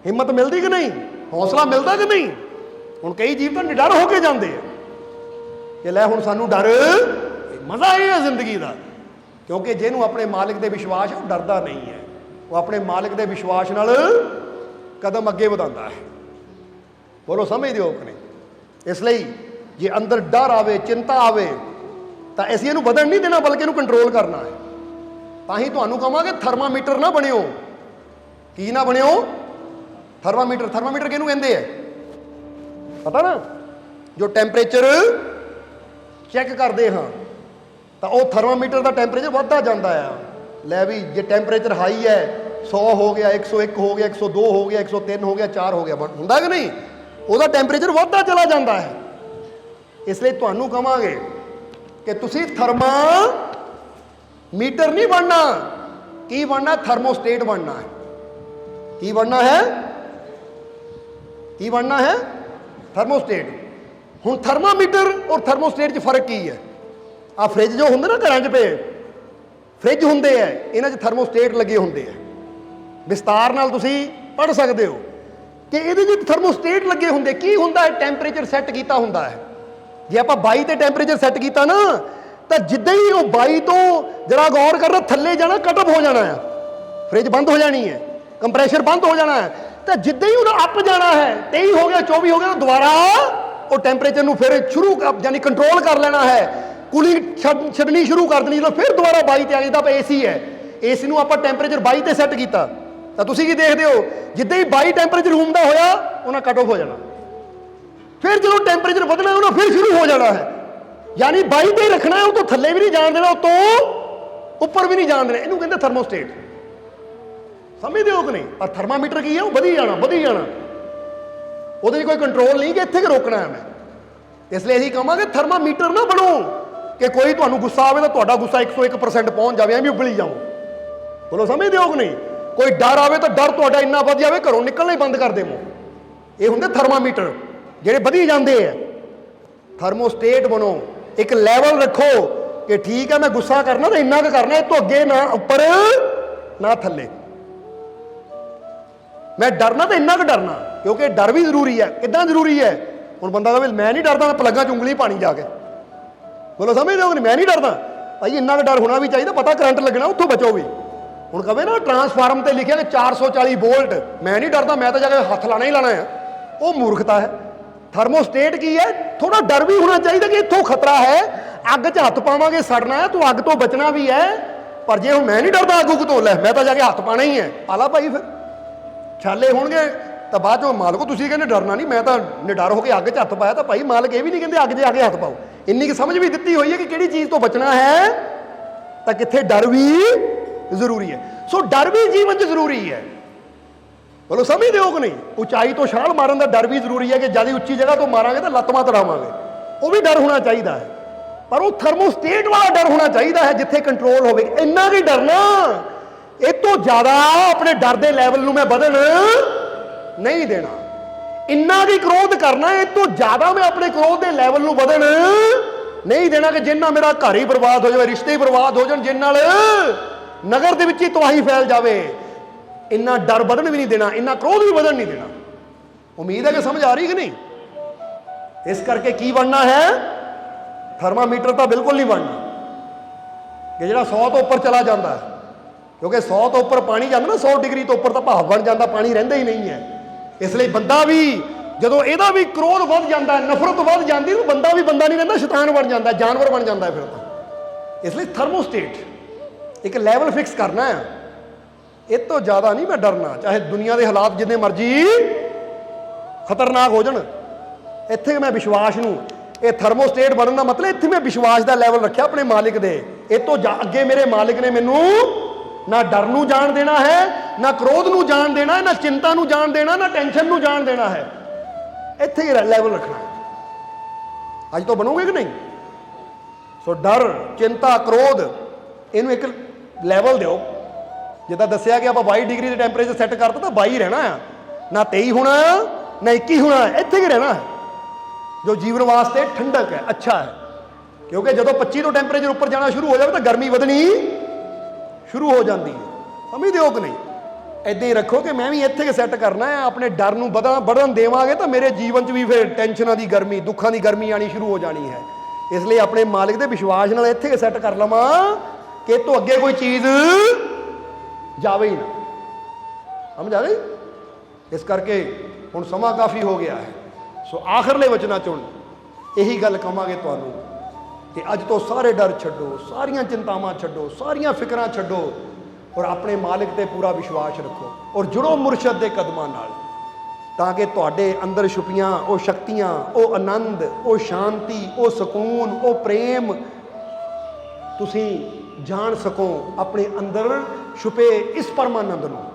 ਹਿੰਮਤ ਮਿਲਦੀ ਕਿ ਨਹੀਂ? ਹੌਸਲਾ ਮਿਲਦਾ ਕਿ ਨਹੀਂ? ਹੁਣ ਕਈ ਜੀਵ ਤਾਂ ਨਿਡਰ ਹੋ ਕੇ ਜਾਂਦੇ ਆ ਕਿ ਲੈ ਹੁਣ ਸਾਨੂੰ ਡਰ, ਮਜ਼ਾ ਇਹ ਹੈ ਜ਼ਿੰਦਗੀ ਦਾ। ਕਿਉਂਕਿ ਜਿਹਨੂੰ ਆਪਣੇ ਮਾਲਿਕ ਦੇ ਵਿਸ਼ਵਾਸ ਹੈ ਉਹ ਡਰਦਾ ਨਹੀਂ ਹੈ, ਉਹ ਆਪਣੇ ਮਾਲਿਕ ਦੇ ਵਿਸ਼ਵਾਸ ਨਾਲ ਕਦਮ ਅੱਗੇ ਵਧਾਉਂਦਾ ਹੈ। ਬੋਲੋ ਸਮਝਦੇ ਹੋ ਕਿ ਨਹੀਂ? ਇਸ ਲਈ ਜੇ ਅੰਦਰ ਡਰ ਆਵੇ, ਚਿੰਤਾ ਆਵੇ, ਤਾਂ ਅਸੀਂ ਇਹਨੂੰ ਵਧਣ ਨਹੀਂ ਦੇਣਾ, ਬਲਕਿ ਇਹਨੂੰ ਕੰਟਰੋਲ ਕਰਨਾ ਹੈ। ਤਾਂ ਹੀ ਤੁਹਾਨੂੰ ਕਹਾਂਗੇ ਥਰਮਾਮੀਟਰ ਨਾ ਬਣਿਓ। ਕੀ ਨਾ ਬਣਿਓ? ਥਰਮਾਮੀਟਰ। ਥਰਮਾਮੀਟਰ ਕਿਹਨੂੰ ਕਹਿੰਦੇ ਆ ਪਤਾ ਨਾ? ਜੋ ਟੈਂਪਰੇਚਰ ਚੈੱਕ ਕਰਦੇ ਹਾਂ, ਤਾਂ ਉਹ ਥਰਮਾਮੀਟਰ ਦਾ ਟੈਂਪਰੇਚਰ ਵੱਧਦਾ ਜਾਂਦਾ ਆ। ਲੈ ਵੀ ਜੇ ਟੈਂਪਰੇਚਰ ਹਾਈ ਹੈ, 100 ਹੋ ਗਿਆ, 101 ਹੋ ਗਿਆ, 102 ਹੋ ਗਿਆ, 103 ਹੋ ਗਿਆ, 4 ਹੋ ਗਿਆ, ਹੁੰਦਾ ਕਿ ਨਹੀਂ? ਉਹਦਾ ਟੈਂਪਰੇਚਰ ਵੱਧਦਾ ਚਲਾ ਜਾਂਦਾ ਹੈ। ਇਸ ਲਈ ਤੁਹਾਨੂੰ ਕਹਾਂਗੇ ਕਿ ਤੁਸੀਂ ਥਰਮਾਮੀਟਰ ਨਹੀਂ ਬਣਨਾ। ਕੀ ਬਣਨਾ? ਥਰਮੋਸਟੇਟ ਬਣਨਾ ਹੈ। ਕੀ ਬਣਨਾ ਹੈ? ਕੀ ਬਣਨਾ ਹੈ? ਥਰਮੋਸਟੇਟ। ਹੁਣ ਥਰਮਾਮੀਟਰ ਔਰ ਥਰਮੋਸਟੇਟ 'ਚ ਫਰਕ ਕੀ ਹੈ? ਆ ਫ੍ਰਿਜ ਜੋ ਹੁੰਦੇ ਨਾ ਘਰਾਂ 'ਚ ਪਏ, ਫ੍ਰਿਜ ਹੁੰਦੇ ਆ, ਇਹਨਾਂ 'ਚ ਥਰਮੋਸਟੇਟ ਲੱਗੇ ਹੁੰਦੇ ਆ। ਵਿਸਤਾਰ ਨਾਲ ਤੁਸੀਂ ਪੜ੍ਹ ਸਕਦੇ ਹੋ ਕਿ ਇਹਦੇ 'ਚ ਥਰਮੋਸਟੇਟ ਲੱਗੇ ਹੁੰਦੇ। ਕੀ ਹੁੰਦਾ ਹੈ? ਟੈਂਪਰੇਚਰ ਸੈੱਟ ਕੀਤਾ ਹੁੰਦਾ ਹੈ। ਜੇ ਆਪਾਂ 22 ਤੇ ਟੈਂਪਰੇਚਰ ਸੈੱਟ ਕੀਤਾ ਨਾ, ਤਾਂ ਜਿੱਦਾਂ ਹੀ ਉਹ 22 ਤੋਂ ਜਰਾ ਗੌਰ ਕਰਨਾ, ਥੱਲੇ ਜਾਣਾ, ਕਟ ਆਫ ਹੋ ਜਾਣਾ ਆ, ਫ੍ਰਿਜ ਬੰਦ ਹੋ ਜਾਣੀ ਹੈ, ਕੰਪਰੈਸ਼ਰ ਬੰਦ ਹੋ ਜਾਣਾ ਹੈ। ਤਾਂ ਜਿੱਦਾਂ ਹੀ ਉਹਦਾ ਅੱਪ ਜਾਣਾ ਹੈ, 23 ਹੋ ਗਿਆ, 24 ਹੋ ਗਿਆ, ਤਾਂ ਦੁਬਾਰਾ ਉਹ ਟੈਂਪਰੇਚਰ ਨੂੰ ਫਿਰ ਸ਼ੁਰੂ ਯਾਨੀ ਕੰਟਰੋਲ ਕਰ ਲੈਣਾ ਹੈ, ਕੂਲਿੰਗ ਛੱਡਣੀ ਸ਼ੁਰੂ ਕਰ ਦੇਣੀ। ਜਦੋਂ ਫਿਰ ਦੁਬਾਰਾ 22 ਤੇ ਆ ਗਈ ਤਾਂ ਏਸੀ ਹੈ, ਏਸੀ ਨੂੰ ਆਪਾਂ ਟੈਂਪਰੇਚਰ 22 ਤੇ ਸੈੱਟ ਕੀਤਾ, ਤਾਂ ਤੁਸੀਂ ਕੀ ਦੇਖਦੇ ਹੋ? ਜਿੱਦਾਂ ਹੀ 22 ਟੈਂਪਰੇਚਰ ਰੂਮ ਦਾ ਹੋਇਆ, ਉਹਨਾਂ ਕਟ ਆਫ ਹੋ ਜਾਣਾ। ਫਿਰ ਜਦੋਂ ਟੈਂਪਰੇਚਰ ਵਧਣਾ, ਉਹਨਾਂ ਫਿਰ ਸ਼ੁਰੂ ਹੋ ਜਾਣਾ ਹੈ। ਯਾਨੀ 22 ਤੇ ਰੱਖਣਾ ਹੈ, ਉਹ ਤੋਂ ਥੱਲੇ ਵੀ ਨਹੀਂ ਜਾਣ ਦੇਣਾ, ਉਹ ਤੋਂ ਉੱਪਰ ਵੀ ਨਹੀਂ ਜਾਣ ਦੇਣਾ। ਇਹਨੂੰ ਕਹਿੰਦੇ ਥਰਮੋਸਟੇਟ। ਸਮਝਦੇ ਹੋ ਕਿ ਨਹੀਂ? ਪਰ ਥਰਮਾਮੀਟਰ ਕੀ ਹੈ? ਉਹ ਵਧੀ ਜਾਣਾ, ਵਧੀ ਜਾਣਾ, ਉਹਦੇ 'ਚ ਕੋਈ ਕੰਟਰੋਲ ਨਹੀਂ ਕਿ ਇੱਥੇ ਕਿ ਰੋਕਣਾ ਹੈ ਮੈਂ। ਇਸ ਲਈ ਅਸੀਂ ਕਹਾਂਗੇ ਥਰਮਾਮੀਟਰ ਨਾ ਬਣੋ ਕਿ ਕੋਈ ਤੁਹਾਨੂੰ ਗੁੱਸਾ ਆਵੇ ਤਾਂ ਤੁਹਾਡਾ ਗੁੱਸਾ 101% ਪਹੁੰਚ ਜਾਵੇ, ਐਵੇਂ ਉਬਲੀ ਜਾਓ। ਬੋਲੋ ਸਮਝਦੇ ਹੋ ਕਿ ਨਹੀਂ? ਕੋਈ ਡਰ ਆਵੇ ਤਾਂ ਡਰ ਤੁਹਾਡਾ ਇੰਨਾ ਵੱਧ ਜਾਵੇ ਘਰੋਂ ਨਿਕਲਣਾ ਹੀ ਬੰਦ ਕਰ ਦੇਵੋ। ਇਹ ਹੁੰਦੇ ਥਰਮਾਮੀਟਰ ਜਿਹੜੇ ਵਧੀ ਜਾਂਦੇ ਆ। ਥਰਮੋਸਟੇਟ ਬਣੋ, ਇੱਕ ਲੈਵਲ ਰੱਖੋ ਕਿ ਠੀਕ ਹੈ ਮੈਂ ਗੁੱਸਾ ਕਰਨਾ ਤਾਂ ਇੰਨਾ ਕੁ ਕਰਨਾ, ਇਹ ਤੋਂ ਅੱਗੇ ਨਾ ਉੱਪਰ ਨਾ ਥੱਲੇ। ਮੈਂ ਡਰਨਾ ਤਾਂ ਇੰਨਾ ਕੁ ਡਰਨਾ, ਕਿਉਂਕਿ ਡਰ ਵੀ ਜ਼ਰੂਰੀ ਹੈ। ਕਿੱਦਾਂ ਜ਼ਰੂਰੀ ਹੈ? ਹੁਣ ਬੰਦਾ ਕਹੇ ਮੈਂ ਨਹੀਂ ਡਰਦਾ, ਮੈਂ ਪਲੱਗਾਂ 'ਚ ਉਂਗਲੀ ਪਾਣੀ ਜਾ ਕੇ। ਬੋਲੋ ਸਮਝਦੇ ਹੋ ਕਿ ਨਹੀਂ? ਮੈਂ ਨਹੀਂ ਡਰਦਾ ਭਾਈ, ਇੰਨਾ ਕੁ ਡਰ ਹੋਣਾ ਵੀ ਚਾਹੀਦਾ, ਪਤਾ ਕਰੰਟ ਲੱਗਣਾ, ਉੱਥੋਂ ਬਚੋ ਵੀ। ਹੁਣ ਕਹੇ ਨਾ ਟਰਾਂਸਫਾਰਮ ਤੇ ਲਿਖਿਆ ਕਿ 440 ਵੋਲਟ, ਮੈਂ ਨਹੀਂ ਡਰਦਾ, ਮੈਂ ਤਾਂ ਜਾ ਕੇ ਹੱਥ ਲਾਣਾ ਹੀ ਲਾਣਾ ਆ, ਉਹ ਮੂਰਖਤਾ ਹੈ। ਥਰਮੋਸਟੇਟ ਕੀ ਹੈ? ਥੋੜਾ ਡਰ ਵੀ ਹੋਣਾ ਚਾਹੀਦਾ ਕਿ ਇੱਥੋਂ ਖਤਰਾ ਹੈ, ਅੱਗ 'ਚ ਹੱਥ ਪਾਵਾਂਗੇ ਸੜਨਾ ਹੈ, ਤੂੰ ਅੱਗ ਤੋਂ ਬਚਣਾ ਵੀ ਹੈ। ਪਰ ਜੇ ਹੁਣ ਮੈਂ ਨਹੀਂ ਡਰਦਾ ਅੱਗ ਤੋਂ, ਲੈ ਮੈਂ ਤਾਂ ਜਾ ਕੇ ਹੱਥ ਪਾਣਾ ਹੀ ਹੈ, ਆਲਾ ਭਾਈ ਫਿਰ ਛਾਲੇ ਹੋਣਗੇ ਤਾਂ ਬਾਅਦ ਚੋਂ ਮਾਲਕੋ ਤੁਸੀਂ ਕਹਿੰਦੇ ਡਰਨਾ ਨਹੀਂ, ਮੈਂ ਤਾਂ ਨਿਡਰ ਹੋ ਕੇ ਅੱਗ 'ਚ ਹੱਥ ਪਾਇਆ, ਤਾਂ ਭਾਈ ਮਾਲਕ ਇਹ ਵੀ ਨਹੀਂ ਕਹਿੰਦੇ ਅੱਗ 'ਚ ਆ ਕੇ ਹੱਥ ਪਾਓ। ਇੰਨੀ ਕੁ ਸਮਝ ਵੀ ਦਿੱਤੀ ਹੋਈ ਹੈ ਕਿ ਕਿਹੜੀ ਚੀਜ਼ ਤੋਂ ਬਚਣਾ ਹੈ, ਤਾਂ ਕਿੱਥੇ ਡਰ ਵੀ ਜ਼ਰੂਰੀ ਹੈ। ਸੋ ਡਰ ਵੀ ਜੀਵਨ 'ਚ ਜ਼ਰੂਰੀ ਹੈ। ਬੋਲੋ ਸਮਝਦੇ ਹੋ ਕਿ ਨਹੀਂ? ਉਚਾਈ ਤੋਂ ਛਾਲ ਮਾਰਨ ਦਾ ਡਰ ਵੀ ਜ਼ਰੂਰੀ ਹੈ ਕਿ ਜਿਆਦਾ ਉੱਚੀ ਜਗ੍ਹਾ ਤੋਂ ਮਾਰਾਂਗੇ ਤਾਂ ਲੱਤਾਂ ਤੜਾਵਾਂਗੇ, ਉਹ ਵੀ ਡਰ ਹੋਣਾ ਚਾਹੀਦਾ ਹੈ। ਪਰ ਉਹ ਥਰਮੋਸਟੇਟ ਵਾਲਾ ਡਰ ਹੋਣਾ ਚਾਹੀਦਾ ਹੈ ਜਿੱਥੇ ਕੰਟਰੋਲ ਹੋਵੇ। ਇੰਨਾ ਕੀ ਡਰਨਾ, ਇਹ ਤੋਂ ਜ਼ਿਆਦਾ ਆਪਣੇ ਡਰ ਦੇ ਲੈਵਲ ਨੂੰ ਮੈਂ ਵਧਣ ਨਹੀਂ ਦੇਣਾ। ਇੰਨਾ ਕੀ ਕ੍ਰੋਧ ਕਰਨਾ, ਇਹ ਤੋਂ ਜ਼ਿਆਦਾ ਮੈਂ ਆਪਣੇ ਕ੍ਰੋਧ ਦੇ ਲੈਵਲ ਨੂੰ ਵਧਣ ਨਹੀਂ ਦੇਣਾ ਕਿ ਜਿੰਨਾ ਮੇਰਾ ਘਰ ਹੀ ਬਰਬਾਦ ਹੋ ਜਾਵੇ, ਰਿਸ਼ਤੇ ਹੀ ਬਰਬਾਦ ਹੋ ਜਾਣ, ਜਿਨ ਨਾਲ ਨਗਰ ਦੇ ਵਿੱਚ ਹੀ ਤਬਾਹੀ ਫੈਲ ਜਾਵੇ। ਇੰਨਾ ਡਰ ਵਧਣ ਵੀ ਨਹੀਂ ਦੇਣਾ, ਇੰਨਾ ਕ੍ਰੋਧ ਵੀ ਵਧਣ ਨਹੀਂ ਦੇਣਾ। ਉਮੀਦ ਹੈ ਕਿ ਸਮਝ ਆ ਰਹੀ ਕਿ ਨਹੀਂ? ਇਸ ਕਰਕੇ ਕੀ ਬਣਨਾ ਹੈ? ਥਰਮਾਮੀਟਰ ਤਾਂ ਬਿਲਕੁਲ ਨਹੀਂ ਬਣਨਾ ਕਿ ਜਿਹੜਾ 100 ਤੋਂ ਉੱਪਰ ਚਲਾ ਜਾਂਦਾ ਹੈ, ਕਿਉਂਕਿ 100 ਤੋਂ ਉੱਪਰ ਪਾਣੀ ਜਾਂਦਾ ਨਾ, 100 ਡਿਗਰੀ ਤੋਂ ਉੱਪਰ ਤਾਂ ਭਾਫ ਬਣ ਜਾਂਦਾ, ਪਾਣੀ ਰਹਿੰਦਾ ਹੀ ਨਹੀਂ ਹੈ। ਇਸ ਲਈ ਬੰਦਾ ਵੀ ਜਦੋਂ ਇਹਦਾ ਵੀ ਕ੍ਰੋਧ ਵੱਧ ਜਾਂਦਾ, ਨਫ਼ਰਤ ਵੱਧ ਜਾਂਦੀ, ਤਾਂ ਬੰਦਾ ਵੀ ਬੰਦਾ ਨਹੀਂ ਰਹਿੰਦਾ, ਸ਼ੈਤਾਨ ਬਣ ਜਾਂਦਾ, ਜਾਨਵਰ ਬਣ ਜਾਂਦਾ ਫਿਰ ਤਾਂ। ਇਸ ਲਈ ਥਰਮੋਸਟੇਟ ਇੱਕ ਲੈਵਲ ਫਿਕਸ ਕਰਨਾ ਹੈ। ਇਹ ਤੋਂ ਜ਼ਿਆਦਾ ਨਹੀਂ ਮੈਂ ਡਰਨਾ, ਚਾਹੇ ਦੁਨੀਆ ਦੇ ਹਾਲਾਤ ਜਿੰਨੇ ਮਰਜ਼ੀ ਖਤਰਨਾਕ ਹੋ ਜਾਣ। ਇੱਥੇ ਮੈਂ ਵਿਸ਼ਵਾਸ ਨੂੰ, ये थर्मोस्टेट बनने का मतलब इत्थे मैं विश्वास का लैवल रखा अपने मालिक दे। ये तो अगे मेरे मालिक ने मैनू ना डर नू जान देना है, ना क्रोध नू जान देना है, ना चिंता नू जान देना, ना टेंशन नू जान देना है। इत्थे ही लैवल रखना है। अज तो बनोगे कि नहीं? सो डर, चिंता, क्रोध इनू एक लैवल दो। जिदा दसिया कि आप 22 डिग्री के टैंपरेचर सैट करता तो 22 रहना है, ना 23 होना ना 21 होना, इत्थे ही रहना है, जो जीवन वास्ते ठंडक है, अच्छा है। क्योंकि जो 25 तो टैंपरेचर उपर जाना शुरू हो जाए तो गर्मी वधनी शुरू हो जाती है। समझते हो कि नहीं? इदां ही रखो कि मैं भी इत्थे सैट करना है, अपने डर नूं बढ़न देवांगे तो मेरे जीवन च भी फिर टेंशनां की गर्मी, दुखों की गर्मी आनी शुरू हो जानी है। इसलिए अपने मालिक के विश्वास नाल इत्थे सैट कर लवां कि तो अगे कोई चीज़ जावे ही ना। समझ आ गई? इस करके हुण समा काफ़ी हो गया है। सो आखिरले वचनां चों यही गल कहांगे तुहानूं कि अज तो सारे डर छड्डो, सारियां चिंतावां छड्डो, सारियां फिक्रां छड्डो और अपने मालिक ते पूरा विश्वास रखो और जुड़ो मुरशद दे कदमां नाल, ताकि तुहाडे अंदर छुपियां वो शक्तियां, वो आनंद, वो शांति, वो सुकून, वो प्रेम तुसीं जान सको अपने अंदर छुपे इस परमानंद नूं।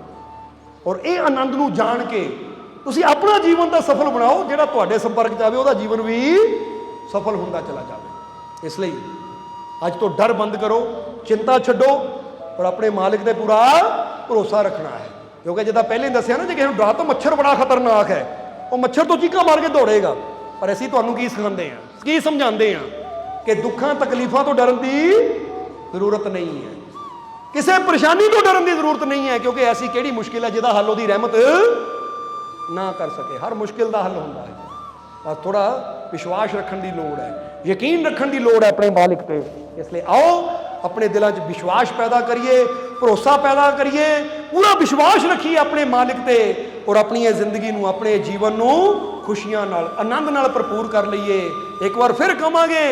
और ये आनंद नूं जान के तुसीं अपना जीवन तो सफल बनाओ, जिहड़ा तुहाडे संपर्क च आवे उहदा जीवन भी सफल हुंदा चला जाए। इसलिए अज तो डर बंद करो, चिंता छड्डो और अपने मालिक ते पूरा भरोसा रखना है। क्योंकि जिदा पहले ही दसिया ना, जे किसी नूं डर तो मच्छर बड़ा खतरनाक है, वो मच्छर तो चीखा मार के दौड़ेगा। पर असीं तुहानूं की सिखांदे हैं, की समझाते हैं कि दुखों तकलीफों तो डरन की जरूरत नहीं है, किसी परेशानी तो डरन की जरूरत नहीं है। क्योंकि ऐसी किहड़ी मुश्किल है जिहदा हल उहदी रहमत ना कर सके। हर मुश्किल का हल होंदा है, बस थोड़ा विश्वास रखने की लोड़ है, यकीन रखने की लोड़ है अपने मालिक पे। इसलिए आओ अपने दिलों च विश्वास पैदा करिए, भरोसा पैदा करिए, पूरा विश्वास रखिए अपने मालिक पे और अपनी जिंदगी नूं, अपने जीवन नूं खुशियां नाल, आनंद नाल भरपूर कर लईए। एक बार फिर कहांगे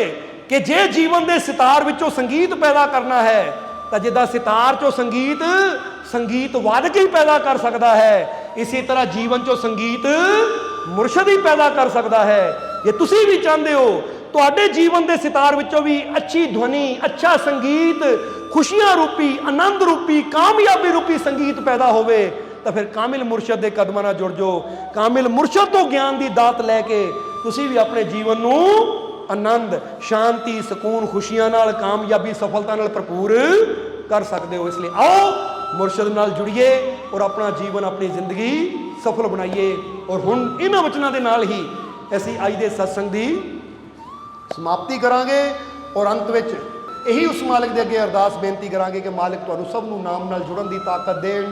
कि जे जीवन के सितार विचों संगीत पैदा करना है तो जिद्दां सितार चों संगीत वादक ही पैदा कर सकता है, इसी तरह जीवन चों संगीत मुरशद ही पैदा कर सकता है। जे तुसीं भी चाहते हो तुहाडे जीवन के सितार विचों भी अच्छी ध्वनि, अच्छा संगीत, खुशियां रूपी, आनंद रूपी, कामयाबी रूपी संगीत पैदा होवे तो फिर कामिल मुरशद के कदमां नाल जुड़ जाओ। कामिल मुरशद तो ज्ञान की दात लैके तुसीं भी अपने जीवन नूं आनंद, शांति, सुकून, खुशियां नाल, कामयाबी, सफलता नाल भरपूर कर सकते हो। इसलिए आओ मुरशद नाल जुड़िए और अपना जीवन, अपनी जिंदगी सफल बनाइए। और हुण इन्हां वचनां दे नाल ही असीं अज दे सत्संग दी समाप्ति करांगे और अंत विच यही उस मालिक दे अगे अरदास बेनती करांगे कि मालिक तुहानूं सब नूं नाम नाल जुड़न दी ताकत देण,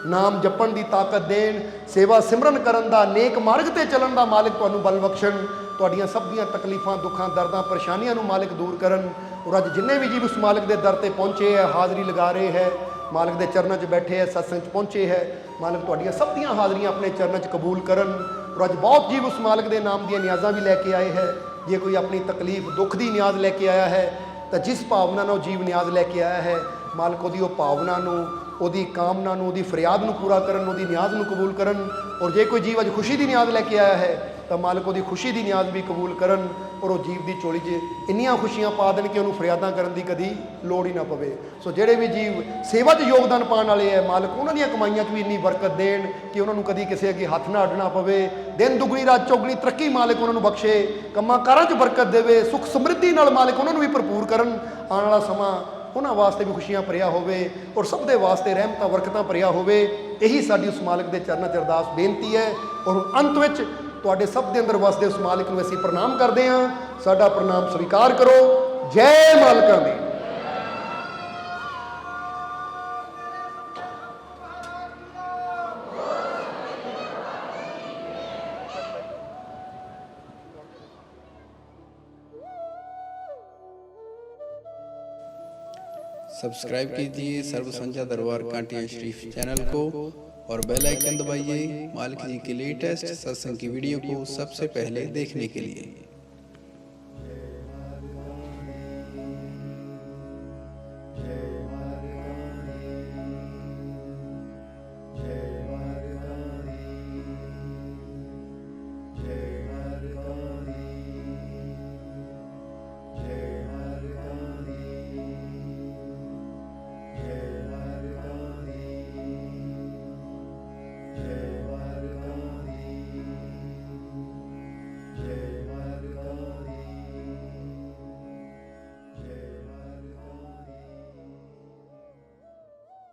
नाम जपण दी ताकत देण, सेवा सिमरन करन दा, नेक मार्ग ते चलन दा मालिक तुहानूं बल बख्शण। तुहाडीआं सब दीआं तकलीफां, दुखां, दर्दां, परेशानियां नूं मालिक दूर करन। और अज जिन्ने भी जीव उस मालिक दे दर ते पहुंचे है, हाज़री लगा रहे हैं, मालिक दे चरणों च बैठे है, सत्संग च पहुंचे है, मालिक तुहाडीआं सब दीआं हाज़रियां अपने चरणों च कबूल करन। और अज बहुत जीव उस मालिक दे नाम दीआं नियाज़ां भी लैके आए हैं। जे कोई अपनी तकलीफ, दुख की नियाज़ लैके आया है तो जिस भावना नाल जीव नियाज़ लैके आया है, मालिक उहदी उह भावना नूं, उहदी कामना नूं, उहदी फरियाद नूं पूरा करन, उहदी नियाज़ नूं कबूल करन। और जे कोई जीव अज खुशी की नियाज़ लैके आया है तो मालिक उहदी खुशी की नियाज़ भी कबूल करन और वह जीव की झोली च इन्नियां खुशियां पा देन कि उन्होंने फरियादां करन दी कदी लोड़ ही ना पवे। सो जिहड़े भी जीव सेवा च योगदान पाने वाले है, मालिक उन्हां दीआं कमाईआं च भी इन्नी बरकत देण कि उन्होंने कदी किसी अगे हथ ना अड्डना पवे। दिन दुगनी रात चौगनी तरक्की मालिक उन्होंने बख्शे, कंमां कारां च बरकत देवे, सुख समृद्धि नाल मालिक उन्होंने भी भरपूर करन। आने वाला समा उन्हां वास्ते भी खुशियां भरिया होवे और सब दे वास्ते रहमतां बरकतां भरिया होवे। यही साडी उस मालिक दे चरनां च अरदास बेनती है। और अंत विच तुहाडे सब दे अंदर वसदे उस मालिक नूं असीं प्रणाम करदे हां। साडा प्रणाम स्वीकार करो। जय मालिकां दी। सब्सक्राइब कीजिए सर्व संध्या दरबार कांटिया शरीफ चैनल को और बेल आइकन दबाइए मालिक जी की लेटेस्ट सत्संग की वीडियो को सबसे पहले देखने के लिए।